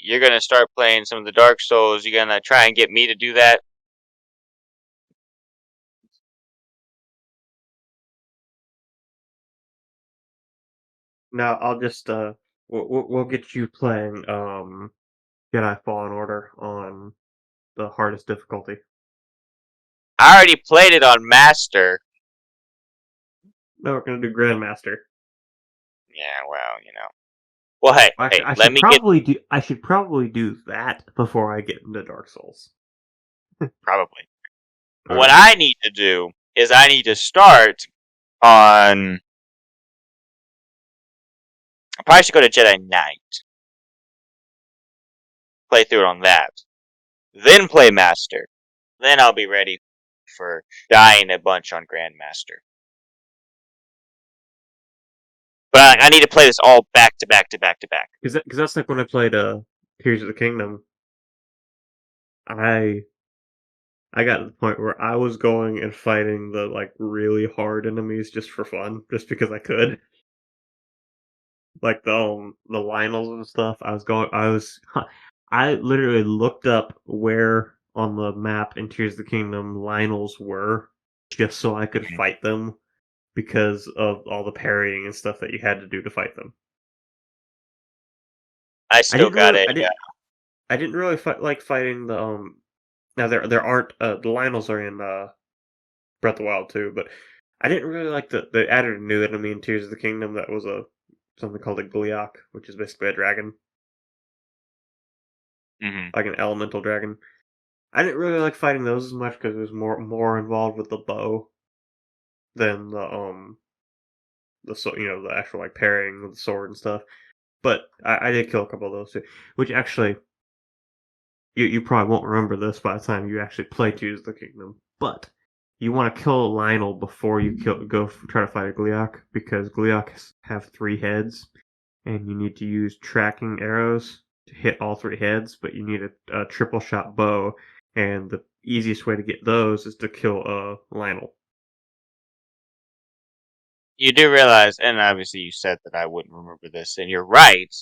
you're gonna start playing some of the Dark Souls. You're gonna try and get me to do that. Now I'll just we'll get you playing Jedi Fallen Order on the hardest difficulty. I already played it on Master. No, we're gonna do Grandmaster. Yeah, well, Well, hey, Actually, let me get I should probably do that before I get into Dark Souls. probably. What I need to do is I need to start on. I probably should go to Jedi Knight. Play through it on that. Then play Master. Then I'll be ready for dying a bunch on Grandmaster. But I need to play this all back to back to back to back. Because that's like when I played Tears of the Kingdom. I got to the point where I was going and fighting the like really hard enemies just for fun, just because I could. Like the Lionels and stuff. I literally looked up where on the map in Tears of the Kingdom Lionels were, just so I could fight them because of all the parrying and stuff that you had to do to fight them. I still got it. I didn't really like fighting the Now there aren't the Lionels are in Breath of the Wild too, but I didn't really like they added a new enemy in Tears of the Kingdom that was something called a Gleeok, which is basically a dragon, like an elemental dragon. I didn't really like fighting those as much because it was more involved with the bow than the actual like parrying with the sword and stuff. But I did kill a couple of those too, which actually you probably won't remember this by the time you actually play Tears of the Kingdom, but you want to kill a Lionel before you try to fight a Gleeok, because Gleeoks have 3 heads, and you need to use tracking arrows to hit all 3 heads, but you need a triple shot bow, and the easiest way to get those is to kill a Lionel. You do realize, and obviously you said that I wouldn't remember this, and you're right,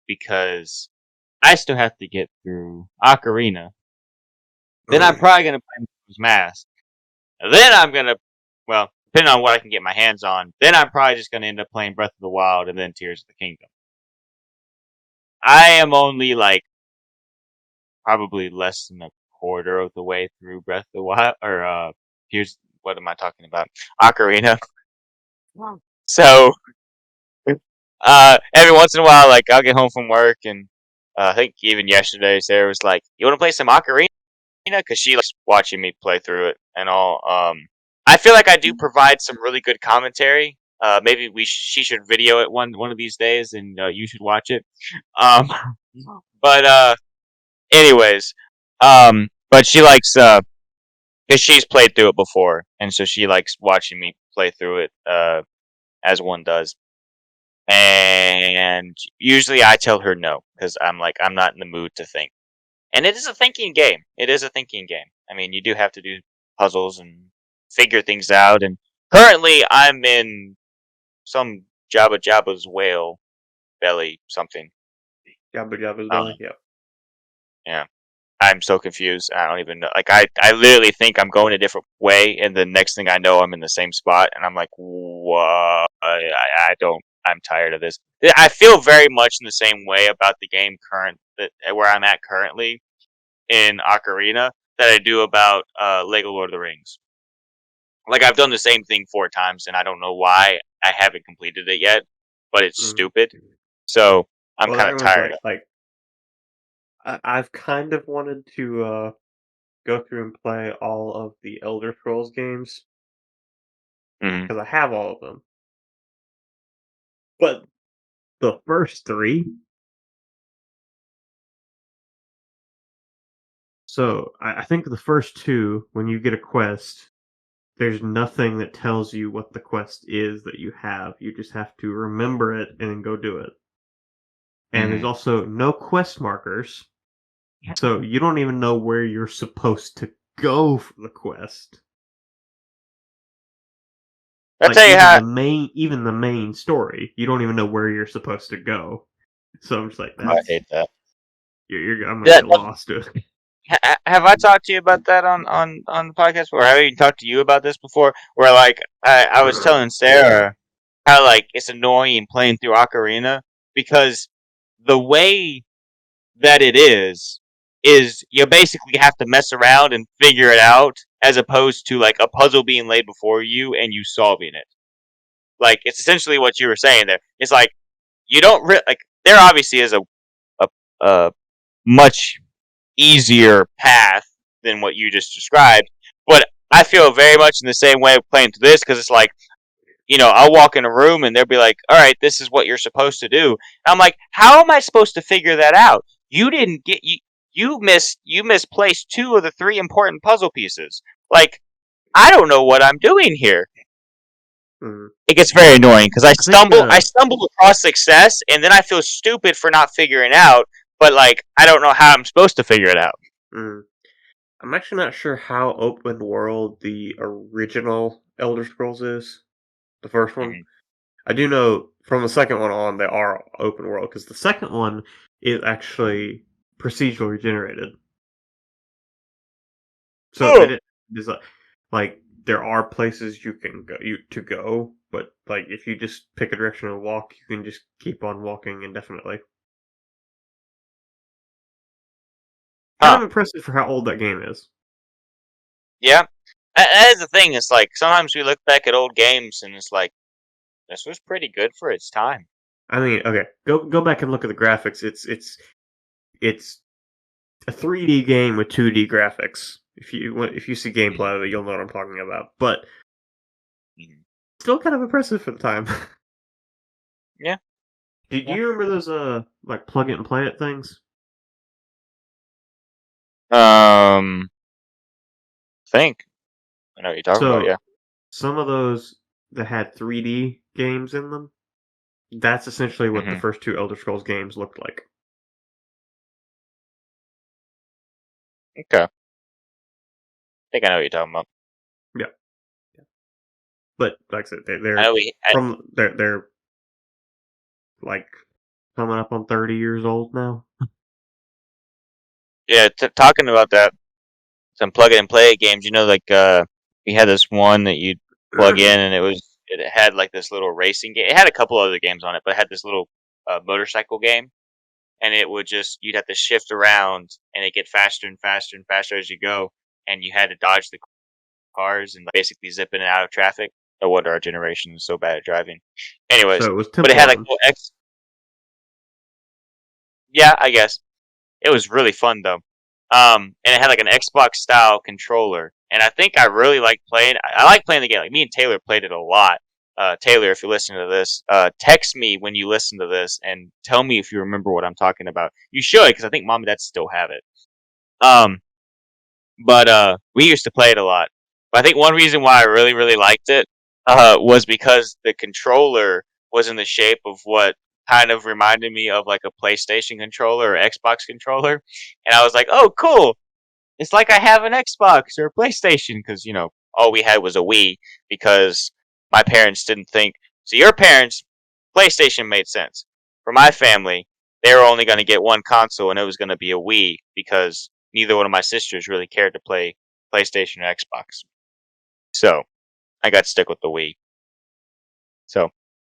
because I still have to get through Ocarina. Then I'm probably going to play Majora's Mask. Then I'm going to, well, depending on what I can get my hands on, then I'm probably just going to end up playing Breath of the Wild and then Tears of the Kingdom. I am only probably less than a quarter of the way through Breath of the Wild, or what am I talking about? Ocarina. So, every once in a while, I'll get home from work, and I think even yesterday, Sarah was like, "You want to play some Ocarina?" Because she likes watching me play through it and all. I feel like I do provide some really good commentary. Maybe she should video it one of these days, and you should watch it. But anyways, but she likes because she's played through it before, and so she likes watching me play through it as one does. And usually I tell her no, because I'm not in the mood to think. And it is a thinking game. It is a thinking game. I mean, you do have to do puzzles and figure things out. And currently, I'm in some Jabba Jabba's whale belly something. Jabba Jabba's belly, yep. Yeah. I'm so confused. I don't even know. I literally think I'm going a different way, and the next thing I know, I'm in the same spot, and I'm like, what? I don't. I'm tired of this. I feel very much in the same way about the game where I'm at currently in Ocarina that I do about Lego Lord of the Rings. I've done the same thing 4 times, and I don't know why I haven't completed it yet, but it's stupid. So I'm kind of tired. I've kind of wanted to go through and play all of the Elder Scrolls games Mhm. because I have all of them. But the first three, so I think the first two, when you get a quest, there's nothing that tells you what the quest is that you have. You just have to remember it and then go do it. And there's Mhm. also no quest markers, so you don't even know where you're supposed to go for the quest. I'll Like tell you how. even the main story, you don't even know where you're supposed to go. So I'm just like, I hate that. I'm gonna That get lost. have I talked to you about that on the podcast, or have I even talked to you about this before? Where like I was telling Sarah how like it's annoying playing through Ocarina because the way that it is you basically have to mess around and figure it out as opposed to like a puzzle being laid before you and you solving it. Like it's essentially what you were saying there. It's like you don't like there obviously is a much easier path than what you just described, but I feel very much in the same way of playing through this because it's like I'll walk in a room and they'll be like, all right, this is what you're supposed to do. And I'm like, how am I supposed to figure that out? You didn't get you misplaced two of the three important puzzle pieces. Like, I don't know what I'm doing here. Mm. It gets very annoying because I think stumble across success and then I feel stupid for not figuring out, but like I don't know how I'm supposed to figure it out. I'm actually not sure how open world the original Elder Scrolls is. The first one. Mm-hmm. I do know from the second one on they are open world because the second one is actually procedurally generated. So Oh. it is like there are places you can go, but like if you just pick a direction and walk, you can just keep on walking indefinitely. Kind Huh. of impressive for how old that game is. Yeah. That is the thing. It's like sometimes we look back at old games and it's like this was pretty good for its time. I mean, okay, go back and look at the graphics. It's a 3D game with 2D graphics. If you see gameplay of it, you'll know what I'm talking about. But Mm-hmm. still kind of impressive for the time. Yeah. Do you remember those like plug it and play it things? Think. I know what you're talking about, So yeah. some of those that had 3D games in them, that's essentially what the Mm-hmm. first two Elder Scrolls games looked like. Okay. I think I know what you're talking about. Yeah. But like I said, I know they're like coming up on 30 years old now. yeah, talking about that, some plug it and play it games, like we had this one that you'd plug in and it had like this little racing game. It had a couple other games on it, but it had this little motorcycle game. And it would you'd have to shift around and it get faster and faster and faster as you go. And you had to dodge the cars and basically zip in and out of traffic. No wonder our generation is so bad at driving. Anyways, So it was but it Temple had like Run. little yeah, I guess. It was really fun though. And it had like an Xbox style controller. And I think I really like playing. I like playing the game. Like me and Taylor played it a lot. Taylor, if you're listening to this, text me when you listen to this and tell me if you remember what I'm talking about. You should, because I think mom and dad still have it. Um, but we used to play it a lot. But I think one reason why I really, really liked it was because the controller was in the shape of what kind of reminded me of like a PlayStation controller or Xbox controller. And I was like, oh, cool. It's like I have an Xbox or a PlayStation because, all we had was a Wii because my parents didn't think. So your parents, PlayStation made sense. For my family, they were only going to get one console and it was going to be a Wii because neither one of my sisters really cared to play PlayStation or Xbox. So I got stuck with the Wii. So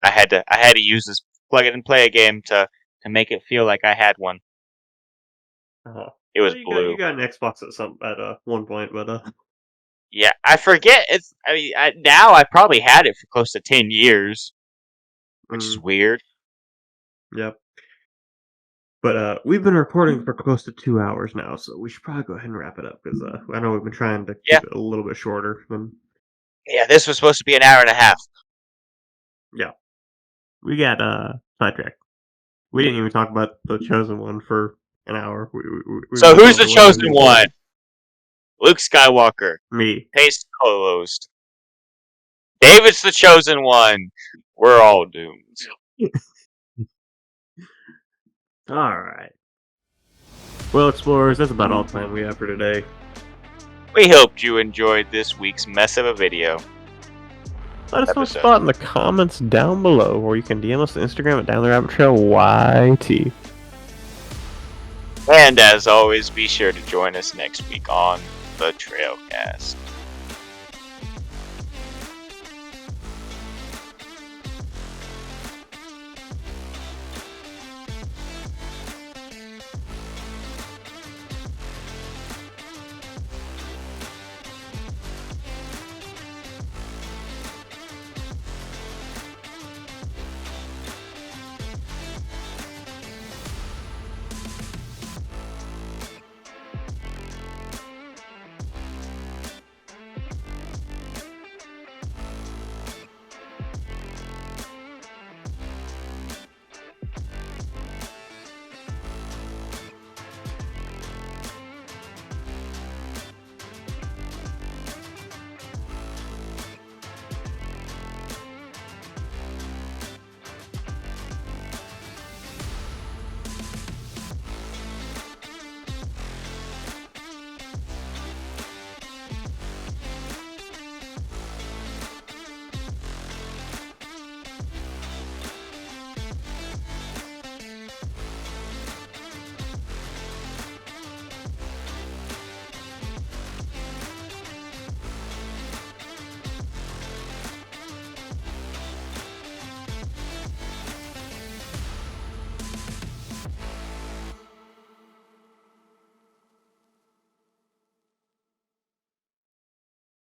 I had to use this plug it and play a game to make it feel like I had one. Uh-huh. It was Well, blue. you got an Xbox at one point, but Yeah, I forget. I mean, now I probably had it for close to 10 years, which is weird. Yep. But we've been recording for close to 2 hours now, so we should probably go ahead and wrap it up because I know we've been trying to keep it a little bit shorter than. Yeah, this was supposed to be an hour and a half. Yeah, we got sidetracked. We didn't even talk about the chosen one for an hour. So who's the chosen one? Luke Skywalker. Me. Case closed. David's the chosen one. We're all doomed. Alright. Well, explorers, that's about all the time we have for today. We hoped you enjoyed this week's mess of a video. Let us know a spot in the comments down below, or you can DM us on Instagram at DownTheRabbitTrailYT. And as always, be sure to join us next week on the Trailcast.